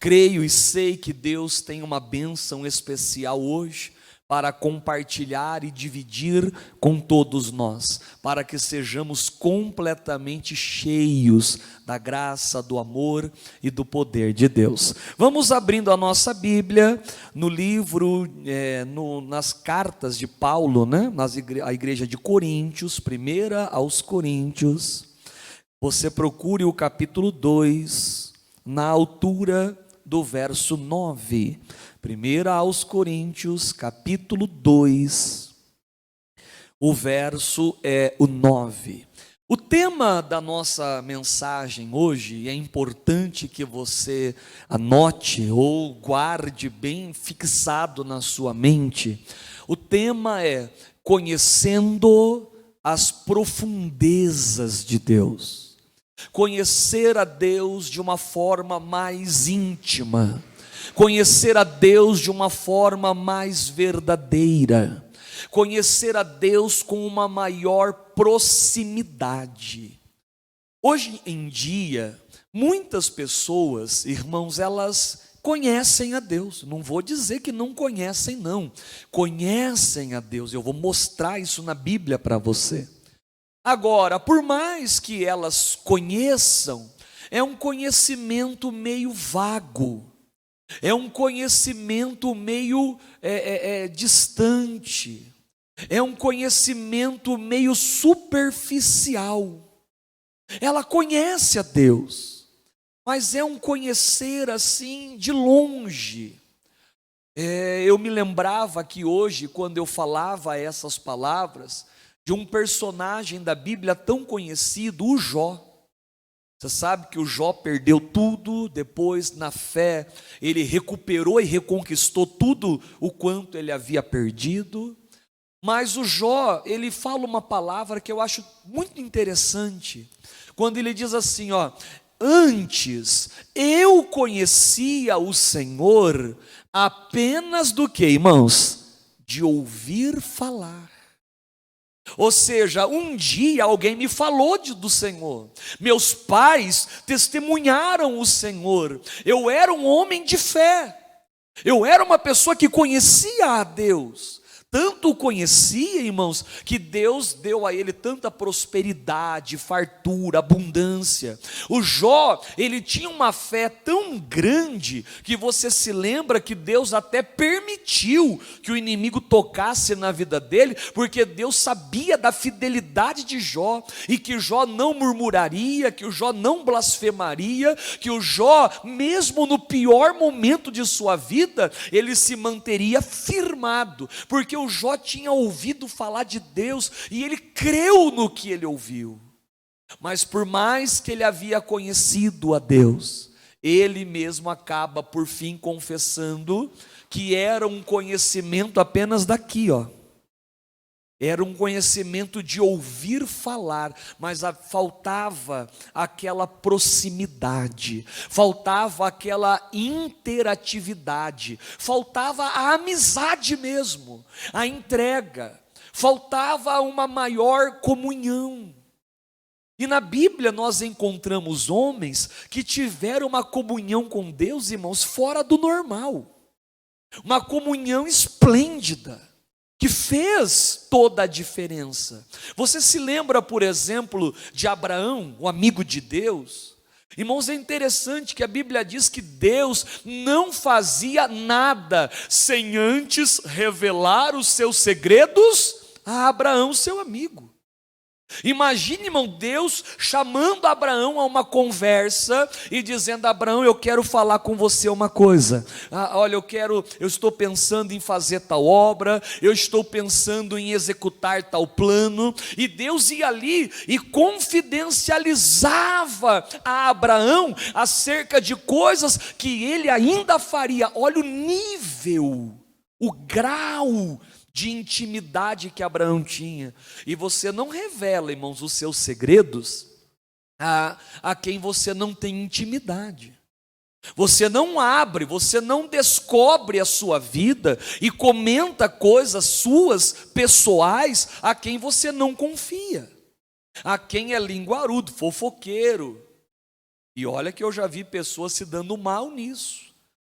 creio e sei que Deus tem uma bênção especial hoje para compartilhar e dividir com todos nós, para que sejamos completamente cheios da graça, do amor e do poder de Deus. Vamos abrindo a nossa Bíblia no livro, nas cartas de Paulo, né? A igreja de Coríntios, 1 aos Coríntios. Você procure o capítulo 2, na altura do verso 9. 1 aos Coríntios, capítulo 2, o verso é o 9. O tema da nossa mensagem hoje, é importante que você anote ou guarde bem fixado na sua mente. O tema é conhecendo as profundezas de Deus. Conhecer a Deus de uma forma mais íntima. Conhecer a Deus de uma forma mais verdadeira, conhecer a Deus com uma maior proximidade. Hoje em dia, muitas pessoas, irmãos, elas conhecem a Deus. Não vou dizer que não conhecem, não. Conhecem a Deus. Eu vou mostrar isso na Bíblia para você. Agora, por mais que elas conheçam, é um conhecimento meio vago. É um conhecimento meio distante, é um conhecimento meio superficial. Ela conhece a Deus, mas é um conhecer assim de longe. Eu me lembrava que hoje, quando eu falava essas palavras, de um personagem da Bíblia tão conhecido, o Jó. Você sabe que o Jó perdeu tudo, depois na fé ele recuperou e reconquistou tudo o quanto ele havia perdido. Mas o Jó, ele fala uma palavra que eu acho muito interessante, quando ele diz assim, antes eu conhecia o Senhor apenas do que, irmãos? De ouvir falar. Ou seja, um dia alguém me falou do Senhor, meus pais testemunharam o Senhor, eu era um homem de fé, eu era uma pessoa que conhecia a Deus, tanto o conhecia, irmãos, que Deus deu a ele tanta prosperidade, fartura, abundância. O Jó, ele tinha uma fé tão grande, que você se lembra que Deus até permitiu que o inimigo tocasse na vida dele, porque Deus sabia da fidelidade de Jó, e que Jó não murmuraria, que o Jó não blasfemaria, que o Jó, mesmo no pior momento de sua vida, ele se manteria firmado, porque o Jó tinha ouvido falar de Deus e ele creu no que ele ouviu. Mas por mais que ele havia conhecido a Deus, ele mesmo acaba por fim confessando que era um conhecimento apenas daqui, Era um conhecimento de ouvir falar, mas faltava aquela proximidade, faltava aquela interatividade, faltava a amizade mesmo, a entrega, faltava uma maior comunhão. E na Bíblia nós encontramos homens que tiveram uma comunhão com Deus, irmãos, fora do normal, uma comunhão esplêndida, que fez toda a diferença. Você se lembra, por exemplo, de Abraão, o amigo de Deus? Irmãos, é interessante que a Bíblia diz que Deus não fazia nada sem antes revelar os seus segredos a Abraão, seu amigo. Imagine, irmão, Deus chamando Abraão a uma conversa e dizendo: Abraão, eu quero falar com você uma coisa. Olha, eu estou pensando em fazer tal obra, eu estou pensando em executar tal plano. E Deus ia ali e confidencializava a Abraão acerca de coisas que ele ainda faria. Olha o nível, o grau de intimidade que Abraão tinha. E você não revela, irmãos, os seus segredos a quem você não tem intimidade. Você não abre, você não descobre a sua vida e comenta coisas suas, pessoais, a quem você não confia, a quem é linguarudo, fofoqueiro. E olha que eu já vi pessoas se dando mal nisso.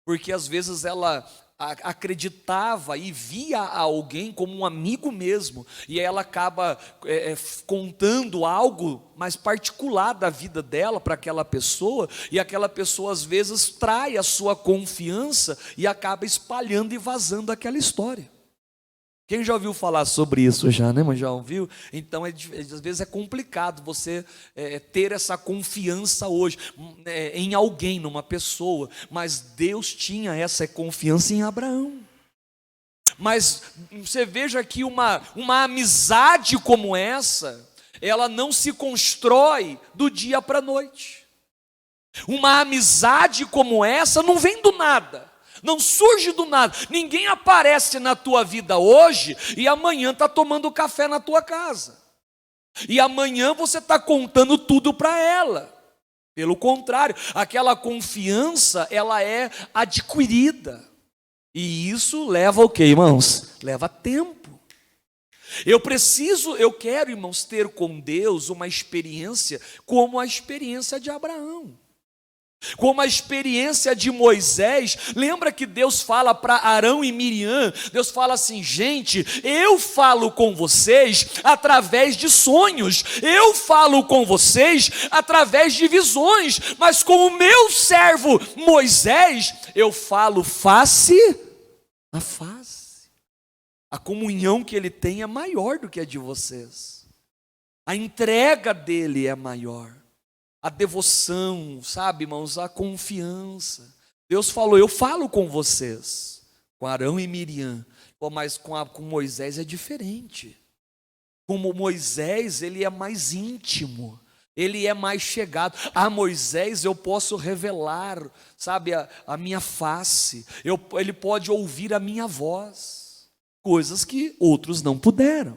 porque às vezes ela acreditava e via alguém como um amigo mesmo, e aí ela acaba contando algo mais particular da vida dela para aquela pessoa, e aquela pessoa às vezes trai a sua confiança e acaba espalhando e vazando aquela história. Quem já ouviu falar sobre isso já, né? Mas já ouviu? Então, às vezes é complicado você ter essa confiança hoje em alguém, numa pessoa. Mas Deus tinha essa confiança em Abraão. Mas você veja que uma amizade como essa, ela não se constrói do dia para a noite. Uma amizade como essa não vem do nada. Não surge do nada, ninguém aparece na tua vida hoje e amanhã está tomando café na tua casa, e amanhã você está contando tudo para ela. Pelo contrário, aquela confiança, ela é adquirida, e isso leva o quê, irmãos? Leva tempo. Eu quero, irmãos, ter com Deus uma experiência como a experiência de Abraão, como a experiência de Moisés. Lembra que Deus fala para Arão e Miriam, Deus fala assim: gente, eu falo com vocês através de sonhos, eu falo com vocês através de visões, mas com o meu servo Moisés, eu falo face a face. A comunhão que ele tem é maior do que a de vocês, a entrega dele é maior, a devoção, sabe, irmãos, a confiança. Deus falou: eu falo com vocês, com Arão e Miriam, mas com Moisés é diferente. Como Moisés, ele é mais íntimo, ele é mais chegado. A Moisés eu posso revelar, sabe, a minha face, ele pode ouvir a minha voz, coisas que outros não puderam.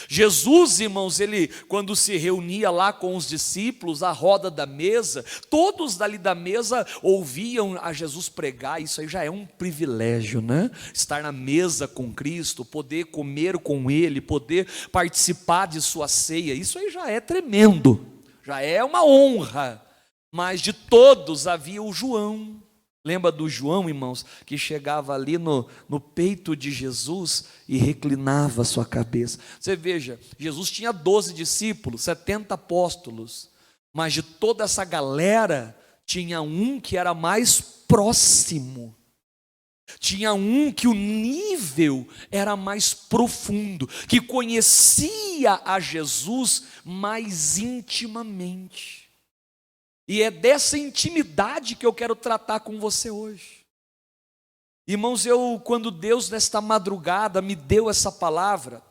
Jesus, irmãos, ele quando se reunia lá com os discípulos, à roda da mesa, todos dali da mesa ouviam a Jesus pregar. Isso aí já é um privilégio, né? Estar na mesa com Cristo, poder comer com Ele, poder participar de sua ceia, isso aí já é tremendo, já é uma honra. Mas de todos havia o João. Lembra do João, irmãos, que chegava ali no peito de Jesus e reclinava a sua cabeça? Você veja, Jesus tinha 12 discípulos, 70 apóstolos, mas de toda essa galera, tinha um que era mais próximo, tinha um que o nível era mais profundo, que conhecia a Jesus mais intimamente. E é dessa intimidade que eu quero tratar com você hoje. Irmãos, quando Deus nesta madrugada me deu essa palavra,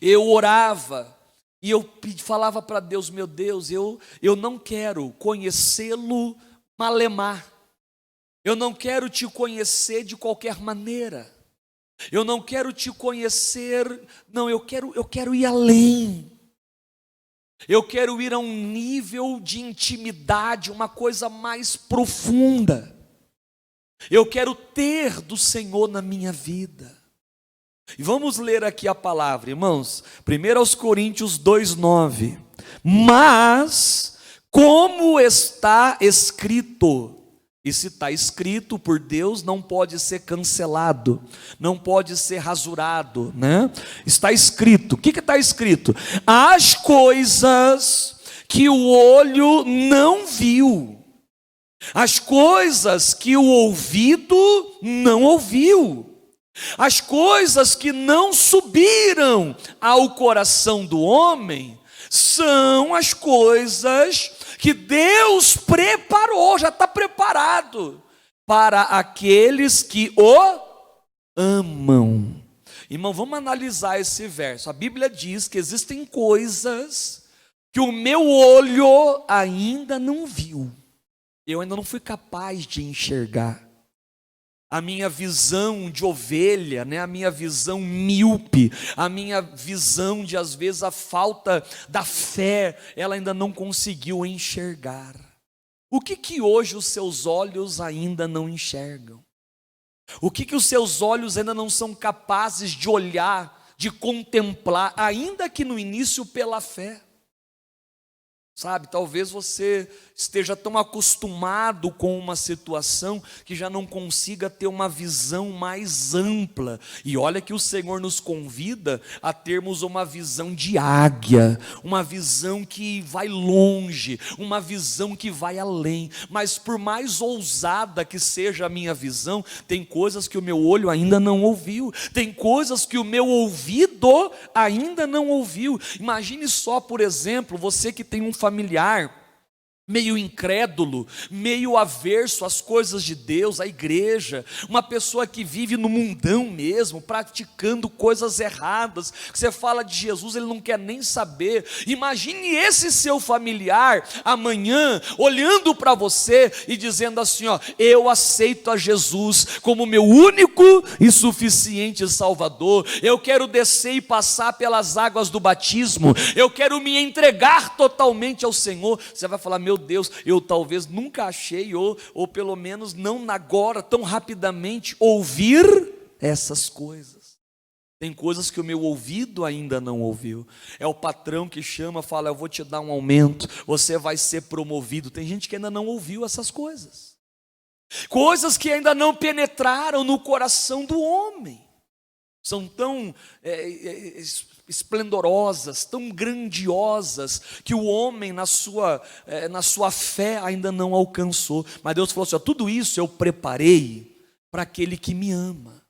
eu orava e eu falava para Deus: meu Deus, eu não quero conhecê-lo malemar, eu não quero te conhecer de qualquer maneira, eu não quero te conhecer, não, eu quero ir além. Eu quero ir a um nível de intimidade, uma coisa mais profunda. Eu quero ter do Senhor na minha vida. E vamos ler aqui a palavra, irmãos. 1 Coríntios 2:9. Mas, como está escrito, e se está escrito por Deus, não pode ser cancelado, não pode ser rasurado, né? Está escrito, o que está escrito? As coisas que o olho não viu, as coisas que o ouvido não ouviu, as coisas que não subiram ao coração do homem, são as coisas que Deus preparou, já está preparado para aqueles que o amam. Irmão, vamos analisar esse verso. A Bíblia diz que existem coisas que o meu olho ainda não viu, eu ainda não fui capaz de enxergar. A minha visão de ovelha, né? A minha visão míope, a minha visão de às vezes a falta da fé, ela ainda não conseguiu enxergar. O que hoje os seus olhos ainda não enxergam? O que os seus olhos ainda não são capazes de olhar, de contemplar, ainda que no início pela fé? Sabe, talvez você esteja tão acostumado com uma situação que já não consiga ter uma visão mais ampla. E olha que o Senhor nos convida a termos uma visão de águia, uma visão que vai longe, uma visão que vai além. Mas por mais ousada que seja a minha visão, tem coisas que o meu olho ainda não ouviu, tem coisas que o meu ouvido ainda não ouviu. Imagine só, por exemplo, você que tem um familiar meio incrédulo, meio averso às coisas de Deus, à igreja, uma pessoa que vive no mundão mesmo, praticando coisas erradas, que você fala de Jesus, ele não quer nem saber. Imagine esse seu familiar amanhã, olhando para você e dizendo assim, ó, eu aceito a Jesus como meu único e suficiente Salvador, eu quero descer e passar pelas águas do batismo, eu quero me entregar totalmente ao Senhor. Você vai falar, meu Deus, eu talvez nunca achei, ou pelo menos não agora, tão rapidamente, ouvir essas coisas. Tem coisas que o meu ouvido ainda não ouviu. É o patrão que chama, fala, eu vou te dar um aumento, você vai ser promovido. Tem gente que ainda não ouviu essas coisas. Coisas que ainda não penetraram no coração do homem. São tão esplendorosas, tão grandiosas, que o homem na sua fé ainda não alcançou. Mas Deus falou assim, ó, tudo isso eu preparei para aquele que me ama.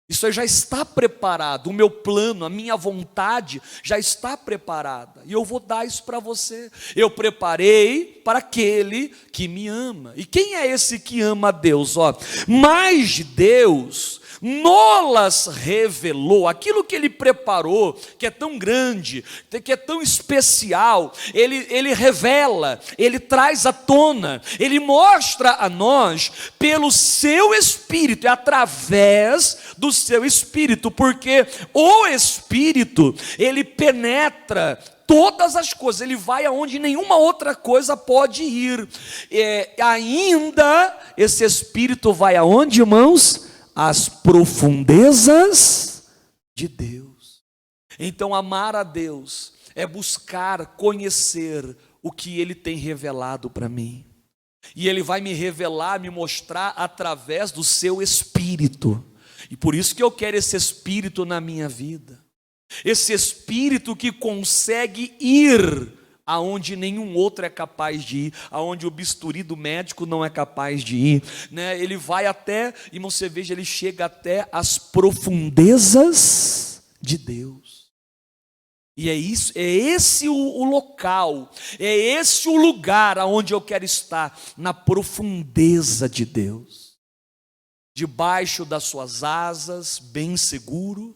Isso aí já está preparado, o meu plano, a minha vontade já está preparada, e eu vou dar isso para você. Eu preparei para aquele que me ama. E quem é esse que ama a Deus? Ó, mais de Deus nolas revelou, aquilo que ele preparou, que é tão grande, que é tão especial, ele revela, ele traz à tona, ele mostra a nós pelo seu Espírito, é através do seu Espírito, porque o Espírito, ele penetra todas as coisas, ele vai aonde nenhuma outra coisa pode ir. Ainda esse Espírito vai aonde, irmãos? As profundezas de Deus. Então amar a Deus é buscar conhecer o que Ele tem revelado para mim, e Ele vai me revelar, me mostrar através do seu Espírito. E por isso que eu quero esse Espírito na minha vida, esse Espírito que consegue ir aonde nenhum outro é capaz de ir, aonde o bisturi do médico não é capaz de ir, né? Ele vai até, e você veja, ele chega até as profundezas de Deus. E é isso, é esse o local, é esse o lugar aonde eu quero estar, na profundeza de Deus, debaixo das suas asas, bem seguro.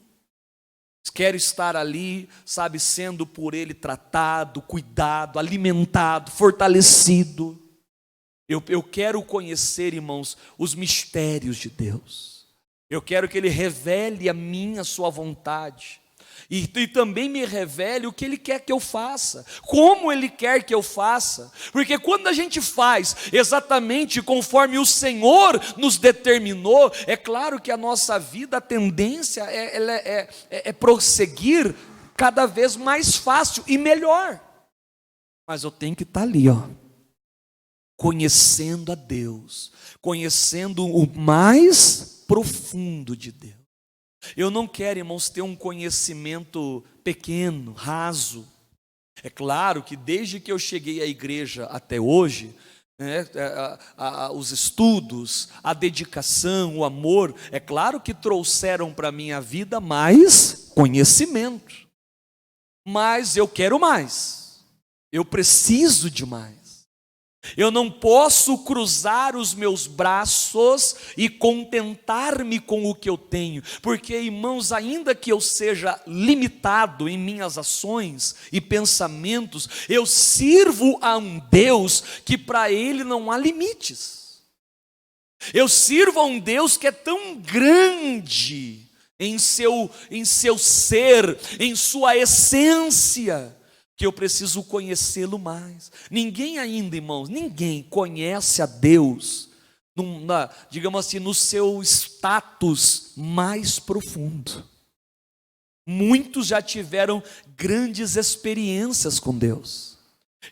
Quero estar ali, sabe, sendo por Ele tratado, cuidado, alimentado, fortalecido. Eu quero conhecer, irmãos, os mistérios de Deus. Eu quero que Ele revele a mim a sua vontade. E também me revele o que Ele quer que eu faça, como Ele quer que eu faça, porque quando a gente faz exatamente conforme o Senhor nos determinou, é claro que a nossa vida, a tendência é prosseguir cada vez mais fácil e melhor, mas eu tenho que estar ali, ó, conhecendo a Deus, conhecendo o mais profundo de Deus. Eu não quero, irmãos, ter um conhecimento pequeno, raso. É claro que desde que eu cheguei à igreja até hoje, né, os estudos, a dedicação, o amor, é claro que trouxeram para a minha vida mais conhecimento. Mas eu quero mais, eu preciso de mais. Eu não posso cruzar os meus braços e contentar-me com o que eu tenho, porque, irmãos, ainda que eu seja limitado em minhas ações e pensamentos, eu sirvo a um Deus que para Ele não há limites. Eu sirvo a um Deus que é tão grande em seu ser, em sua essência, que eu preciso conhecê-lo mais. Ninguém ainda, irmãos, ninguém conhece a Deus, digamos assim, no seu status mais profundo. Muitos já tiveram grandes experiências com Deus,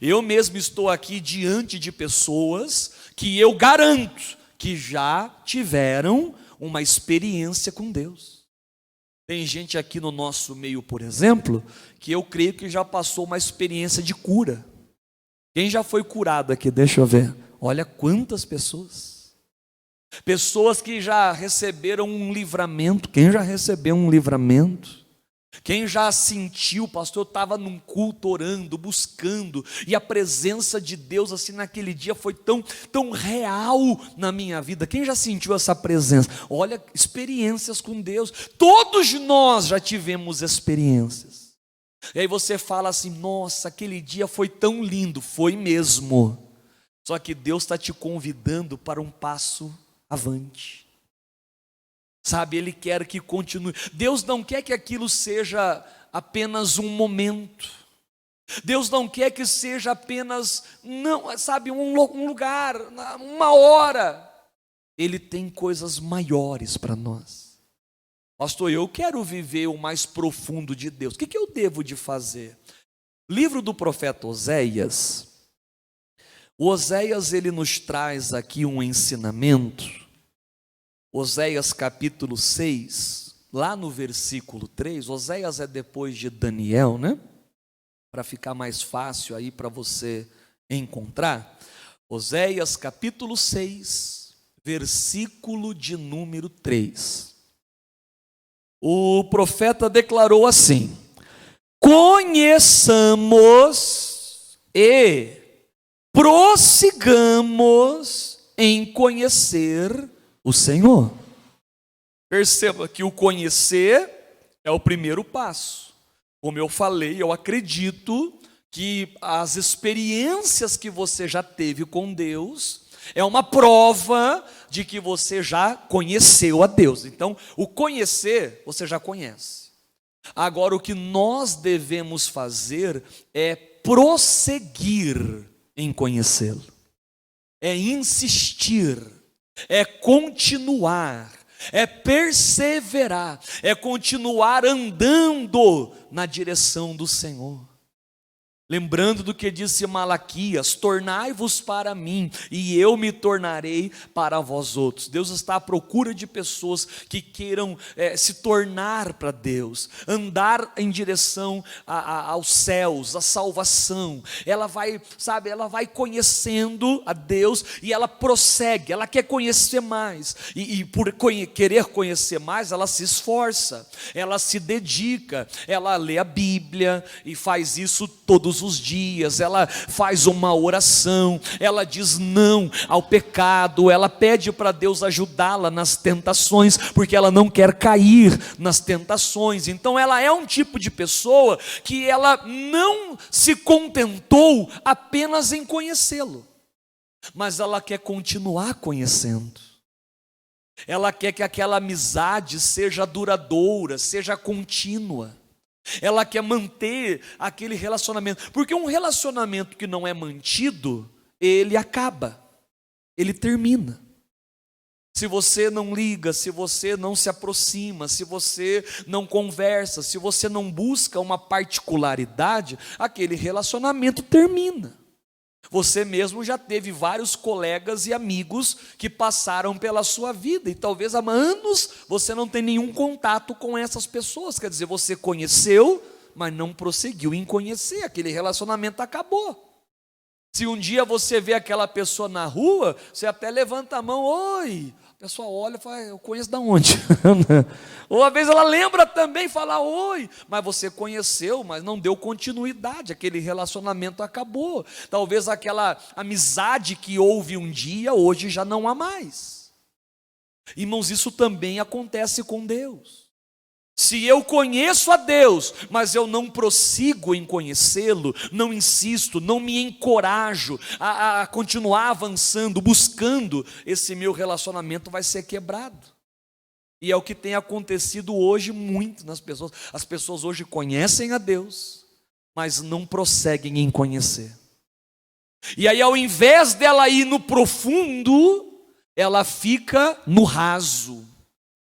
Eu mesmo estou aqui diante de pessoas que eu garanto que já tiveram uma experiência com Deus. Tem gente aqui no nosso meio, por exemplo, que eu creio que já passou uma experiência de cura. Quem já foi curado aqui? Deixa eu ver. Olha quantas pessoas. Pessoas que já receberam um livramento. Quem já recebeu um livramento? Quem já sentiu, pastor, eu estava num culto orando, buscando, e a presença de Deus assim naquele dia foi tão real na minha vida. Quem já sentiu essa presença? Olha, experiências com Deus. Todos nós já tivemos experiências. E aí você fala assim, nossa, aquele dia foi tão lindo. Foi mesmo. Só que Deus está te convidando para um passo avante. Sabe, Ele quer que continue. Deus não quer que aquilo seja apenas um momento. Deus não quer que seja apenas, não, sabe, um lugar, uma hora. Ele tem coisas maiores para nós. Pastor, eu quero viver o mais profundo de Deus. O que eu devo de fazer? Livro do profeta Oséias. O Oséias, ele nos traz aqui um ensinamento. Oséias capítulo 6, lá no versículo 3, Oséias é depois de Daniel, né? Para ficar mais fácil aí para você encontrar. Oséias capítulo 6, versículo de número 3. O profeta declarou assim: conheçamos e prossigamos em conhecer o Senhor. Perceba que o conhecer é o primeiro passo. Como eu falei, eu acredito que as experiências que você já teve com Deus é uma prova de que você já conheceu a Deus. Então, o conhecer, você já conhece. Agora, o que nós devemos fazer é prosseguir em conhecê-lo. É insistir. É continuar, é perseverar, é continuar andando na direção do Senhor. Lembrando do que disse Malaquias: tornai-vos para mim, e eu me tornarei para vós outros. Deus está à procura de pessoas que queiram se tornar para Deus, andar em direção aos céus, à salvação. Ela vai, sabe, ela vai conhecendo a Deus e ela prossegue, ela quer conhecer mais. E por querer conhecer mais, ela se esforça, ela se dedica, ela lê a Bíblia e faz isso todos os dias, ela faz uma oração, ela diz não ao pecado, ela pede para Deus ajudá-la nas tentações, porque ela não quer cair nas tentações. Então ela é um tipo de pessoa que ela não se contentou apenas em conhecê-lo, mas ela quer continuar conhecendo. Ela quer que aquela amizade seja duradoura, seja contínua. Ela quer manter aquele relacionamento, porque um relacionamento que não é mantido, ele acaba, ele termina. Se você não liga, se você não se aproxima, se você não conversa, se você não busca uma particularidade, aquele relacionamento termina. Você mesmo já teve vários colegas e amigos que passaram pela sua vida, e talvez há anos você não tem nenhum contato com essas pessoas. Quer dizer, você conheceu, mas não prosseguiu em conhecer, aquele relacionamento acabou. Se um dia você vê aquela pessoa na rua, você até levanta a mão, oi. A pessoa olha e fala, eu conheço de onde? Ou às vezes ela lembra também, fala oi, mas você conheceu, mas não deu continuidade, aquele relacionamento acabou. Talvez aquela amizade que houve um dia, hoje já não há mais. Irmãos, isso também acontece com Deus. Se eu conheço a Deus, mas eu não prossigo em conhecê-lo, não insisto, não me encorajo a continuar avançando, buscando, esse meu relacionamento vai ser quebrado. E é o que tem acontecido hoje muito nas pessoas. As pessoas hoje conhecem a Deus, mas não prosseguem em conhecer. E aí, ao invés dela ir no profundo, ela fica no raso.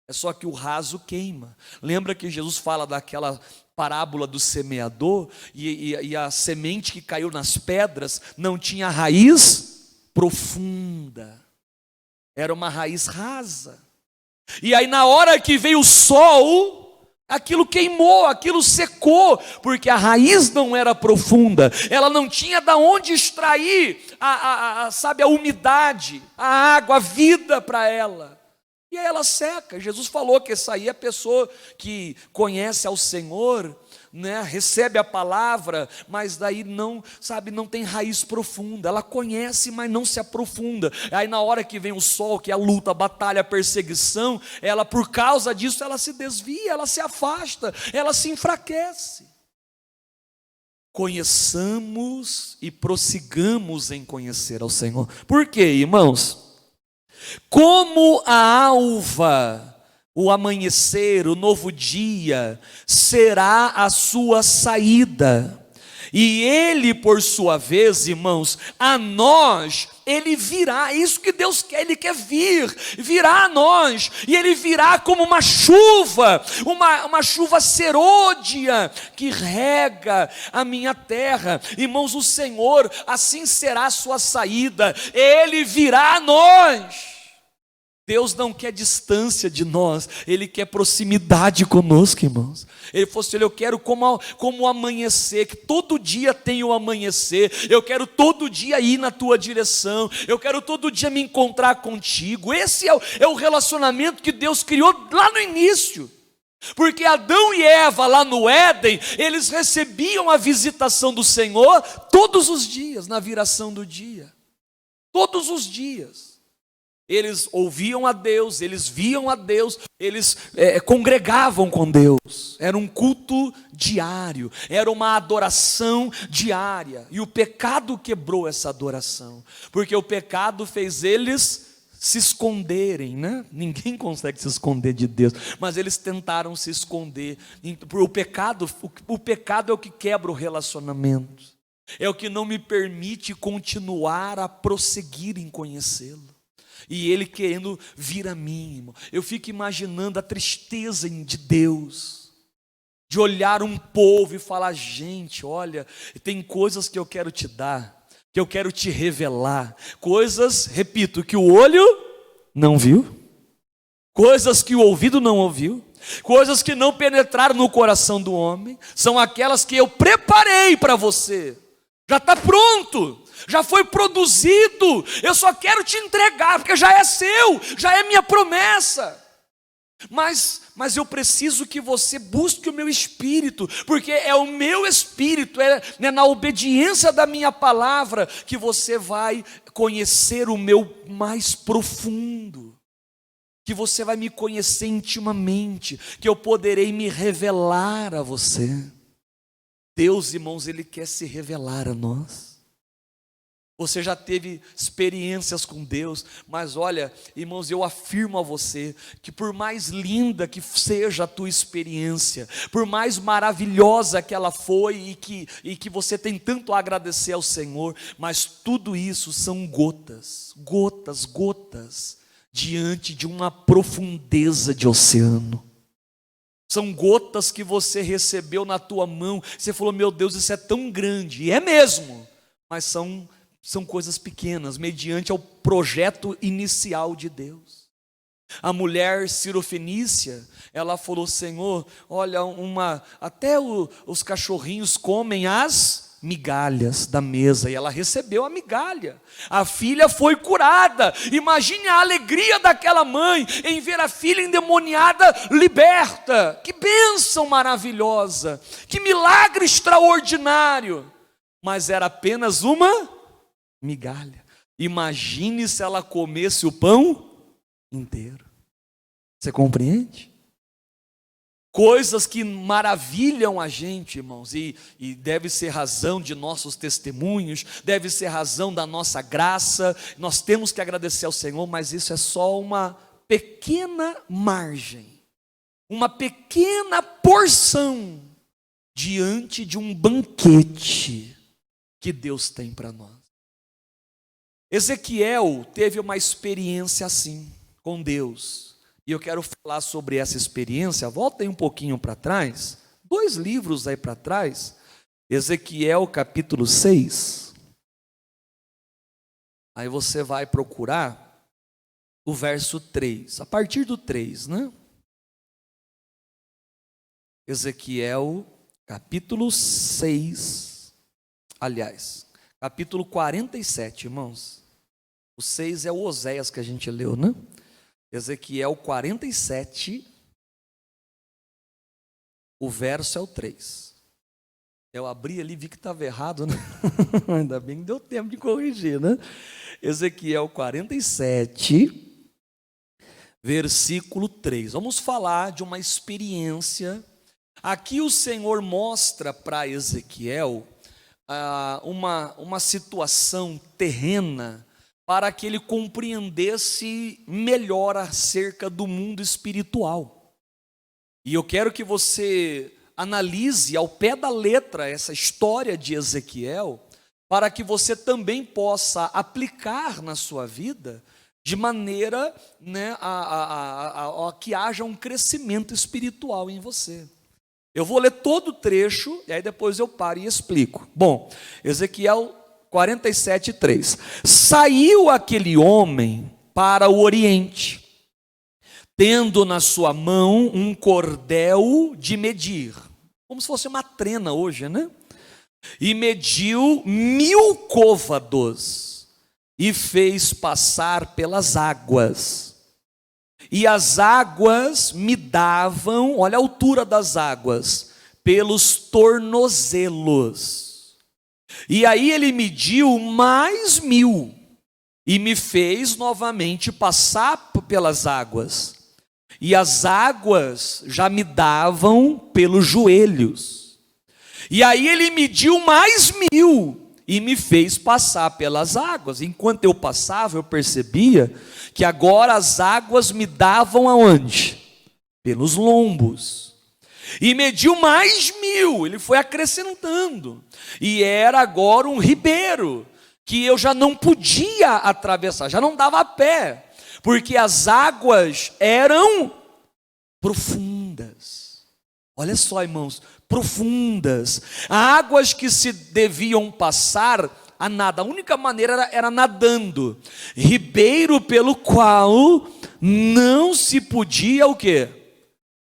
É só que o raso queima. Lembra que Jesus fala daquela parábola do semeador, e a semente que caiu nas pedras não tinha raiz profunda, era uma raiz rasa. E aí na hora que veio o sol, aquilo queimou, aquilo secou, porque a raiz não era profunda, ela não tinha de onde extrair sabe, a umidade, a água, a vida para ela. E aí ela seca. Jesus falou que essa aí é a pessoa que conhece ao Senhor, né, recebe a palavra, mas daí não, sabe, não tem raiz profunda. Ela conhece, mas não se aprofunda. Aí na hora que vem o sol, que é a luta, a batalha, a perseguição, ela, por causa disso, ela se desvia, ela se afasta, ela se enfraquece. Conheçamos e prossigamos em conhecer ao Senhor. Por quê, irmãos? Como a alva, o amanhecer, o novo dia, será a sua saída. E ele, por sua vez, irmãos, a nós, ele virá. É isso que Deus quer, ele quer virá a nós. E ele virá como uma chuva, uma chuva serôdia, que rega a minha terra. Irmãos, o Senhor, assim será a sua saída, ele virá a nós. Deus não quer distância de nós, Ele quer proximidade conosco, irmãos. Ele falou assim: eu quero como o amanhecer, que todo dia tem o amanhecer. Eu quero todo dia ir na tua direção, eu quero todo dia me encontrar contigo. Esse é o relacionamento que Deus criou lá no início. Porque Adão e Eva lá no Éden, eles recebiam a visitação do Senhor todos os dias, na viração do dia. Todos os dias. Eles ouviam a Deus, eles viam a Deus, eles congregavam com Deus. Era um culto diário, era uma adoração diária. E o pecado quebrou essa adoração, porque o pecado fez eles se esconderem, né? Ninguém consegue se esconder de Deus, mas eles tentaram se esconder. O pecado é o que quebra o relacionamento, é o que não me permite continuar a prosseguir em conhecê-lo. E ele querendo vir a mim, irmão. Eu fico imaginando a tristeza de Deus, de olhar um povo e falar: gente, olha, tem coisas que eu quero te dar, que eu quero te revelar, coisas, repito, que o olho não viu, coisas que o ouvido não ouviu, coisas que não penetraram no coração do homem, são aquelas que eu preparei para você. Já está pronto, já foi produzido, eu só quero te entregar, porque já é seu, já é minha promessa. Mas eu preciso que você busque o meu espírito, porque é o meu espírito, é na obediência da minha palavra, que você vai conhecer o meu mais profundo, que você vai me conhecer intimamente, que eu poderei me revelar a você. Deus, irmãos, Ele quer se revelar a nós. Você já teve experiências com Deus, mas olha, irmãos, eu afirmo a você, que por mais linda que seja a tua experiência, por mais maravilhosa que ela foi, e que você tem tanto a agradecer ao Senhor, mas tudo isso são gotas, diante de uma profundeza de oceano. São gotas que você recebeu na tua mão, você falou: meu Deus, isso é tão grande, e é mesmo, mas são coisas pequenas, mediante ao projeto inicial de Deus. A mulher cirofenícia, ela falou: Senhor, olha, até os cachorrinhos comem as migalhas da mesa, e ela recebeu a migalha. A filha foi curada. Imagine a alegria daquela mãe em ver a filha endemoniada liberta. Que bênção maravilhosa, que milagre extraordinário. Mas era apenas uma migalha. Imagine se ela comesse o pão inteiro. Você compreende? Coisas que maravilham a gente, irmãos, e deve ser razão de nossos testemunhos, deve ser razão da nossa graça. Nós temos que agradecer ao Senhor, mas isso é só uma pequena margem, uma pequena porção diante de um banquete que Deus tem para nós. Ezequiel teve uma experiência assim com Deus. E eu quero falar sobre essa experiência. Voltem um pouquinho para trás, 2 livros aí para trás, Ezequiel capítulo 6. Aí você vai procurar o verso 3, a partir do 3, né? Ezequiel capítulo 6, aliás, capítulo 47, irmãos. O 6 é o Oséias que a gente leu, né? Ezequiel 47, o verso é o 3. Eu abri ali e vi que estava errado, né? Ainda bem que deu tempo de corrigir, né? Ezequiel 47, versículo 3. Vamos falar de uma experiência. Aqui o Senhor mostra para Ezequiel uma situação terrena para que ele compreendesse melhor acerca do mundo espiritual. E eu quero que você analise ao pé da letra essa história de Ezequiel, para que você também possa aplicar na sua vida, de maneira, né, a que haja um crescimento espiritual em você. Eu vou ler todo o trecho, e aí depois eu paro e explico. Bom, Ezequiel 47, 3. Saiu aquele homem para o oriente, tendo na sua mão um cordel de medir, como se fosse uma trena hoje, né? E mediu 1000 côvados, e fez passar pelas águas. E as águas me davam, olha a altura das águas, pelos tornozelos. E aí ele mediu mais 1000, e me fez novamente passar pelas águas. E as águas já me davam pelos joelhos. E aí ele mediu mais 1000, e me fez passar pelas águas. Enquanto eu passava, eu percebia que agora as águas me davam aonde? Pelos lombos. E mediu mais 1000, ele foi acrescentando. E era agora um ribeiro, que eu já não podia atravessar, já não dava a pé, porque as águas eram profundas. Olha só, irmãos, profundas. Águas que se deviam passar a nada, a única maneira era nadando. Ribeiro pelo qual não se podia o quê?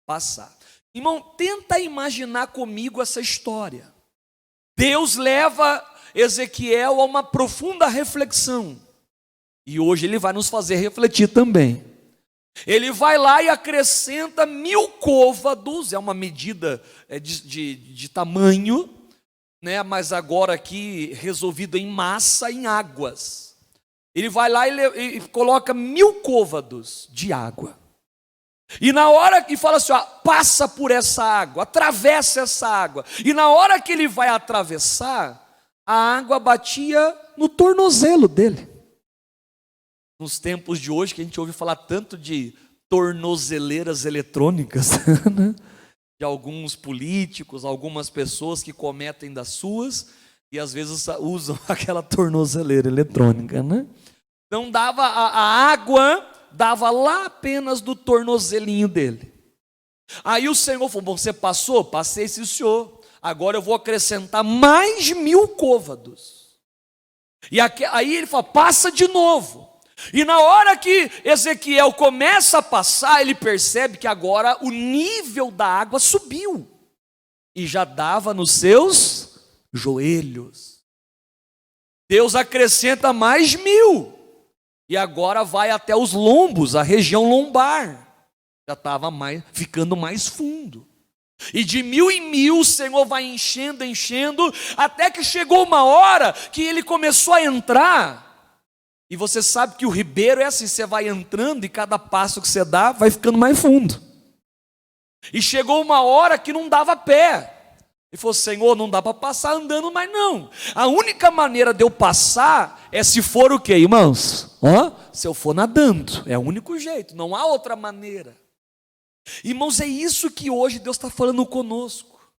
Passar. Irmão, tenta imaginar comigo essa história. Deus leva Ezequiel a uma profunda reflexão. E hoje ele vai nos fazer refletir também. Ele vai lá e acrescenta 1000 côvados, é uma medida de tamanho, né? Mas agora aqui resolvido em massa, em águas. Ele vai lá e coloca 1000 côvados de água. E na hora que fala assim, ó, passa por essa água, atravessa essa água. E na hora que ele vai atravessar, a água batia no tornozelo dele. Nos tempos de hoje, que a gente ouve falar tanto de tornozeleiras eletrônicas, né? De alguns políticos, algumas pessoas que cometem das suas, e às vezes usam aquela tornozeleira eletrônica, né? Então dava a água, dava lá apenas do tornozelinho dele. Aí o Senhor falou, bom, você passou? Passei, sim, senhor. Agora eu vou acrescentar mais 1000 côvados. E aí ele fala, passa de novo. E na hora que Ezequiel começa a passar, ele percebe que agora o nível da água subiu. E já dava nos seus joelhos. Deus acrescenta mais 1000. E agora vai até os lombos, a região lombar. Já estava ficando mais fundo. E de 1000 em 1000 o Senhor vai enchendo, até que chegou uma hora que ele começou a entrar. E você sabe que o ribeiro é assim, você vai entrando e cada passo que você dá vai ficando mais fundo. E chegou uma hora que não dava pé. Ele falou, Senhor, não dá para passar andando mais não. A única maneira de eu passar é se for o quê, irmãos? Se eu for nadando, é o único jeito, não há outra maneira. Irmãos, é isso que hoje Deus está falando conosco.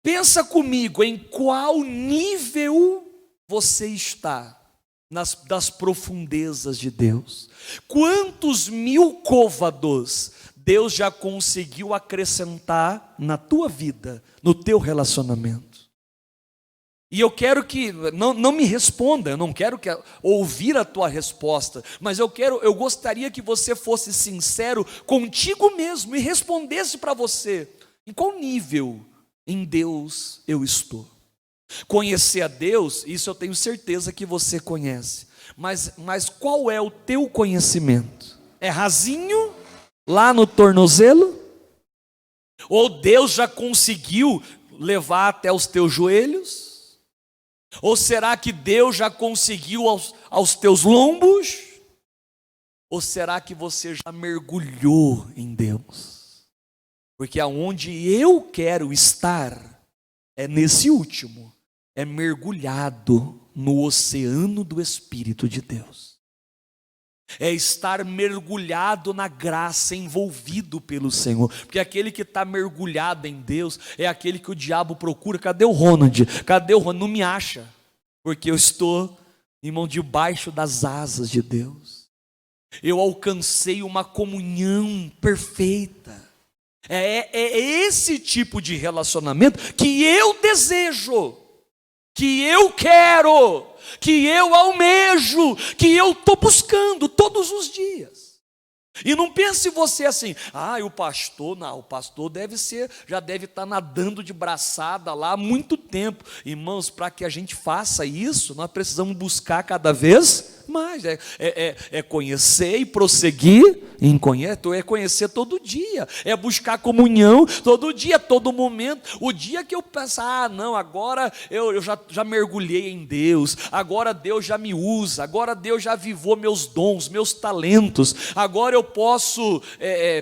Pensa comigo em qual nível você está das profundezas de Deus. Quantos 1000 côvados Deus já conseguiu acrescentar na tua vida, no teu relacionamento. E eu quero que, não me responda, eu não quero ouvir a tua resposta, mas eu gostaria que você fosse sincero contigo mesmo e respondesse para você, em qual nível em Deus eu estou. Conhecer a Deus, isso eu tenho certeza que você conhece, mas qual é o teu conhecimento? É rasinho, lá no tornozelo? Ou Deus já conseguiu levar até os teus joelhos? Ou será que Deus já conseguiu aos teus lombos? Ou será que você já mergulhou em Deus? Porque aonde eu quero estar é nesse último, é mergulhado no oceano do Espírito de Deus. É estar mergulhado na graça, envolvido pelo Senhor. Porque aquele que está mergulhado em Deus é aquele que o diabo procura. Cadê o Ronald? Cadê o Ronald? Não me acha. Porque eu estou, irmão, debaixo das asas de Deus. Eu alcancei uma comunhão perfeita. É esse tipo de relacionamento que eu desejo, que eu quero, que eu almejo, que eu estou buscando todos os dias. E não pense você assim, o pastor, não, o pastor já deve estar nadando de braçada lá há muito tempo. Irmãos, para que a gente faça isso, nós precisamos buscar cada vez mais, conhecer e prosseguir em conhecer todo dia, é buscar comunhão todo dia, todo momento. O dia que eu pensar, não, agora eu já mergulhei em Deus, agora Deus já me usa, agora Deus já avivou meus dons, meus talentos, agora eu posso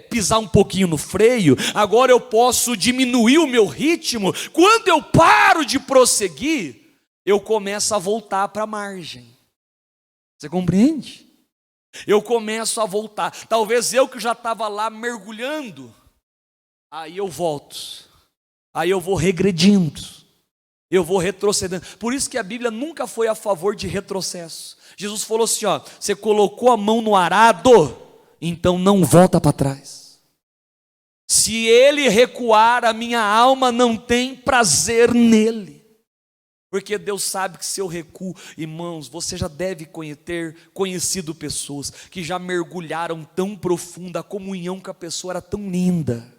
pisar um pouquinho no freio, agora eu posso diminuir o meu ritmo. Quando eu paro de prosseguir, eu começo a voltar para a margem. Você compreende? Eu começo a voltar. Talvez eu que já estava lá mergulhando, aí eu volto, aí eu vou regredindo, eu vou retrocedendo. Por isso que a Bíblia nunca foi a favor de retrocesso. Jesus falou assim, você colocou a mão no arado, então não volta para trás. Se ele recuar, a minha alma não tem prazer nele. Porque Deus sabe que se eu recuo, irmãos, você já deve ter conhecido pessoas que já mergulharam tão profundo, a comunhão com a pessoa era tão linda.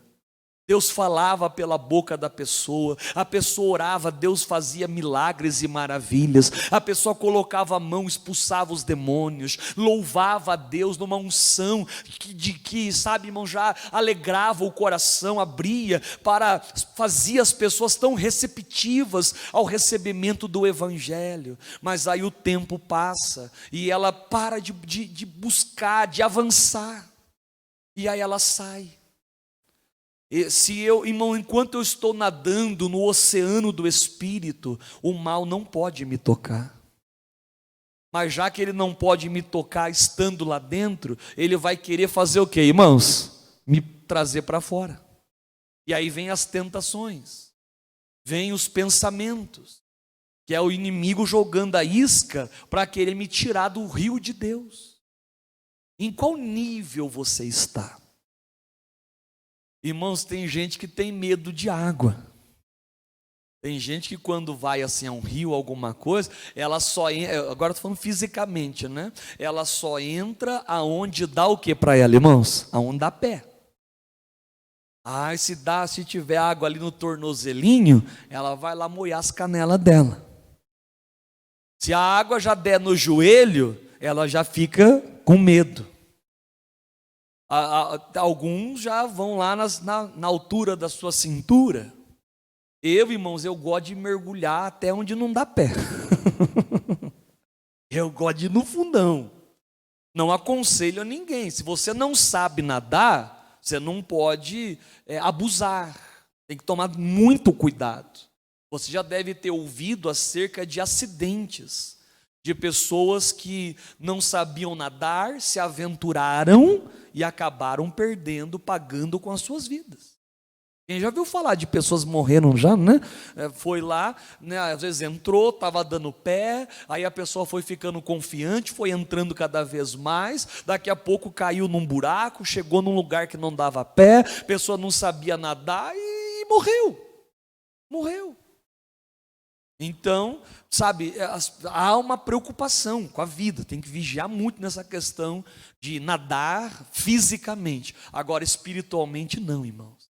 Deus falava pela boca da pessoa, a pessoa orava, Deus fazia milagres e maravilhas, a pessoa colocava a mão, expulsava os demônios, louvava a Deus numa unção que sabe, irmão, já alegrava o coração, fazia as pessoas tão receptivas ao recebimento do Evangelho. Mas aí o tempo passa e ela para de buscar, de avançar, e aí ela sai. Irmão, enquanto eu estou nadando no oceano do Espírito, o mal não pode me tocar. Mas já que ele não pode me tocar estando lá dentro, ele vai querer fazer o quê, irmãos? Me trazer para fora. E aí vem as tentações, vem os pensamentos, que é o inimigo jogando a isca para querer me tirar do rio de Deus. Em qual nível você está? Irmãos, tem gente que tem medo de água. Tem gente que quando vai assim a um rio, alguma coisa, ela só entra, agora estou falando fisicamente, né? Ela só entra aonde dá o que para ela, irmãos? Aonde dá pé. Se tiver água ali no tornozelinho, ela vai lá molhar as canelas dela. Se a água já der no joelho, ela já fica com medo. Alguns já vão lá na altura da sua cintura. Irmãos, eu gosto de mergulhar até onde não dá pé. Eu gosto de ir no fundão. Não aconselho a ninguém. Se você não sabe nadar, você não pode abusar. Tem que tomar muito cuidado. Você já deve ter ouvido acerca de acidentes, de pessoas que não sabiam nadar, se aventuraram e acabaram pagando com as suas vidas. Quem já viu falar de pessoas morreram já, né? Foi lá, né? Às vezes entrou, estava dando pé, aí a pessoa foi ficando confiante, foi entrando cada vez mais, daqui a pouco caiu num buraco, chegou num lugar que não dava pé, a pessoa não sabia nadar e morreu. Então, sabe, há uma preocupação com a vida, tem que vigiar muito nessa questão de nadar fisicamente. Agora, espiritualmente não, irmãos.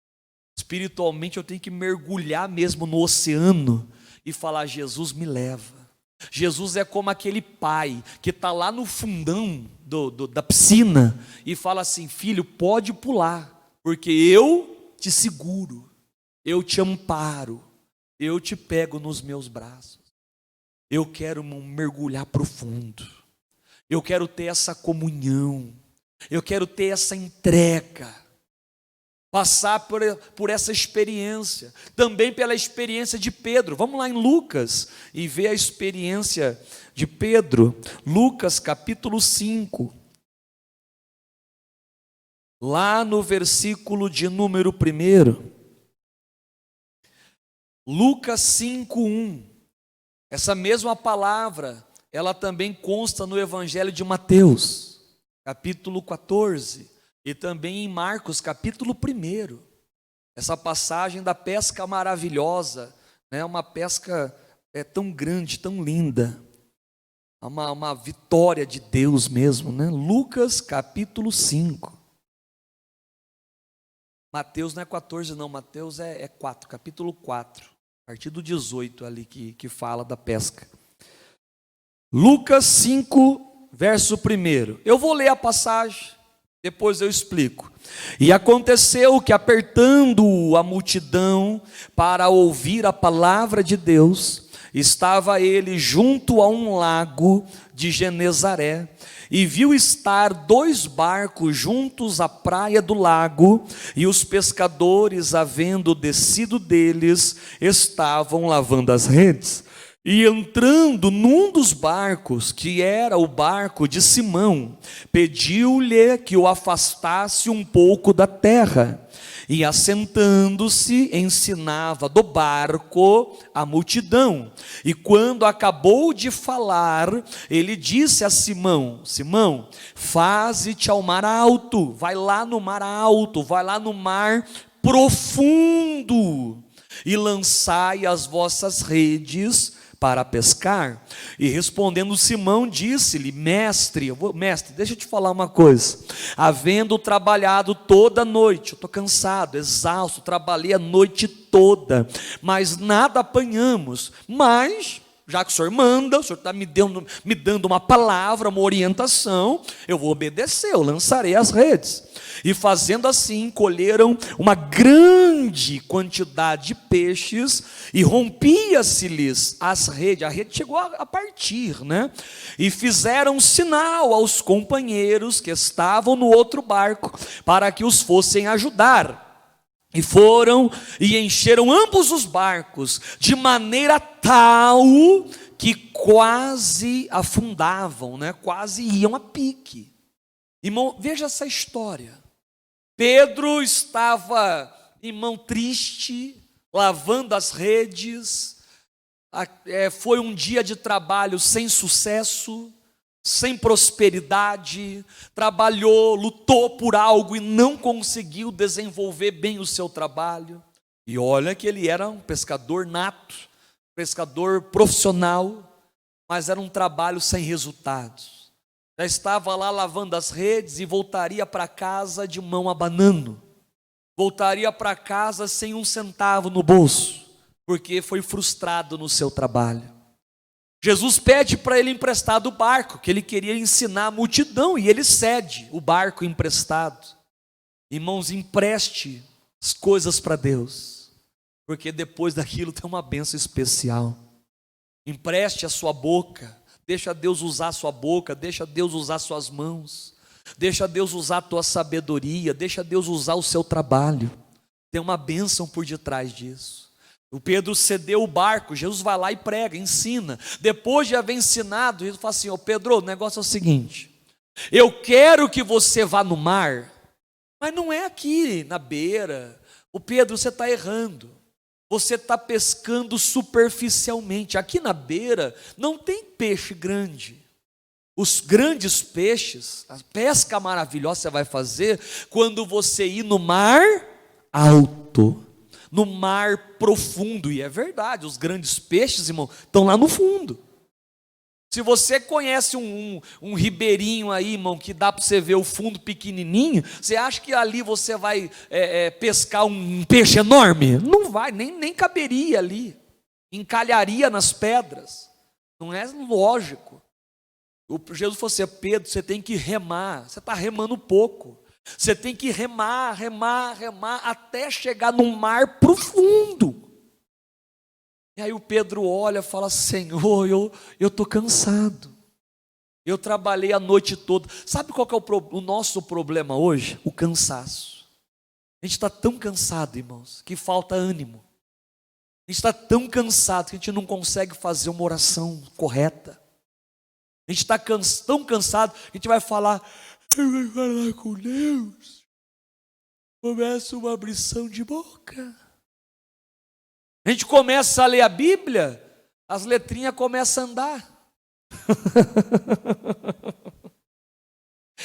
Espiritualmente eu tenho que mergulhar mesmo no oceano e falar: Jesus, me leva. Jesus é como aquele pai que está lá no fundão da piscina e fala assim: filho, pode pular, porque eu te seguro, eu te amparo, eu te pego nos meus braços. Eu quero mergulhar profundo, eu quero ter essa comunhão, eu quero ter essa entrega, passar por essa experiência, também pela experiência de Pedro. Vamos lá em Lucas e ver a experiência de Pedro. Lucas capítulo 5, lá no versículo de número 1. Lucas 5:1. Essa mesma palavra, ela também consta no Evangelho de Mateus, capítulo 14. E também em Marcos, capítulo 1, essa passagem da pesca maravilhosa, né? Uma pesca tão grande, tão linda, uma vitória de Deus mesmo, né? Lucas, capítulo 5. Mateus não é 14 não, Mateus é 4, capítulo 4, a partir do 18 ali que fala da pesca. Lucas 5, verso 1. Eu vou ler a passagem, depois eu explico. E aconteceu que, apertando a multidão para ouvir a palavra de Deus, estava ele junto a um lago de Genezaré, e viu estar 2 barcos juntos à praia do lago, e os pescadores, havendo descido deles, estavam lavando as redes. E entrando num dos barcos, que era o barco de Simão, pediu-lhe que o afastasse um pouco da terra. E assentando-se, ensinava do barco a multidão. E quando acabou de falar, ele disse a Simão: Simão, faze-te ao mar alto, vai lá no mar alto, vai lá no mar profundo, e lançai as vossas redes para pescar. E respondendo Simão, disse-lhe: mestre, deixa eu te falar uma coisa. Havendo trabalhado toda a noite, eu estou cansado, exausto, trabalhei a noite toda, mas nada apanhamos. Mas, já que o senhor manda, o senhor está me dando uma palavra, uma orientação, eu vou obedecer, eu lançarei as redes. E fazendo assim, colheram uma grande quantidade de peixes, e rompia-se-lhes as redes, a rede chegou a partir, né? E fizeram sinal aos companheiros que estavam no outro barco, para que os fossem ajudar. E foram e encheram ambos os barcos, de maneira tal que quase afundavam, né? Quase iam a pique. Irmão, veja essa história. Pedro estava, irmão, triste, lavando as redes. Foi um dia de trabalho sem sucesso, sem prosperidade. Trabalhou, lutou por algo e não conseguiu desenvolver bem o seu trabalho. E olha que ele era um pescador nato, pescador profissional, mas era um trabalho sem resultados. Já estava lá lavando as redes e voltaria para casa de mão abanando. Voltaria para casa sem um centavo no bolso, porque foi frustrado no seu trabalho. Jesus pede para ele emprestado o barco, que ele queria ensinar a multidão, e ele cede o barco emprestado. Irmãos, empreste as coisas para Deus, porque depois daquilo tem uma bênção especial. Empreste a sua boca. Deixa Deus usar a sua boca, deixa Deus usar suas mãos, deixa Deus usar a tua sabedoria, deixa Deus usar o seu trabalho. Tem uma bênção por detrás disso. O Pedro cedeu o barco, Jesus vai lá e prega, ensina. Depois de haver ensinado, Jesus fala assim: Pedro, o negócio é o seguinte, eu quero que você vá no mar, mas não é aqui na beira, Pedro, você está errando. Você está pescando superficialmente. Aqui na beira não tem peixe grande. Os grandes peixes, a pesca maravilhosa você vai fazer quando você ir no mar alto, no mar profundo. E é verdade, os grandes peixes, irmão, estão lá no fundo. Se você conhece um ribeirinho aí, irmão, que dá para você ver o fundo pequenininho, você acha que ali você vai pescar um peixe enorme? Não vai, nem caberia ali, encalharia nas pedras, não é lógico. Jesus falou assim: Pedro, você tem que remar, você está remando pouco, você tem que remar, até chegar no mar profundo. E aí o Pedro olha e fala: Senhor, eu estou cansado, eu trabalhei a noite toda. Sabe qual que é o nosso problema hoje? O cansaço. A gente está tão cansado, irmãos, que falta ânimo. A gente está tão cansado que a gente não consegue fazer uma oração correta. A gente está tão cansado que a gente vai falar com Deus, começa uma abrição de boca. A gente começa a ler a Bíblia, as letrinhas começam a andar.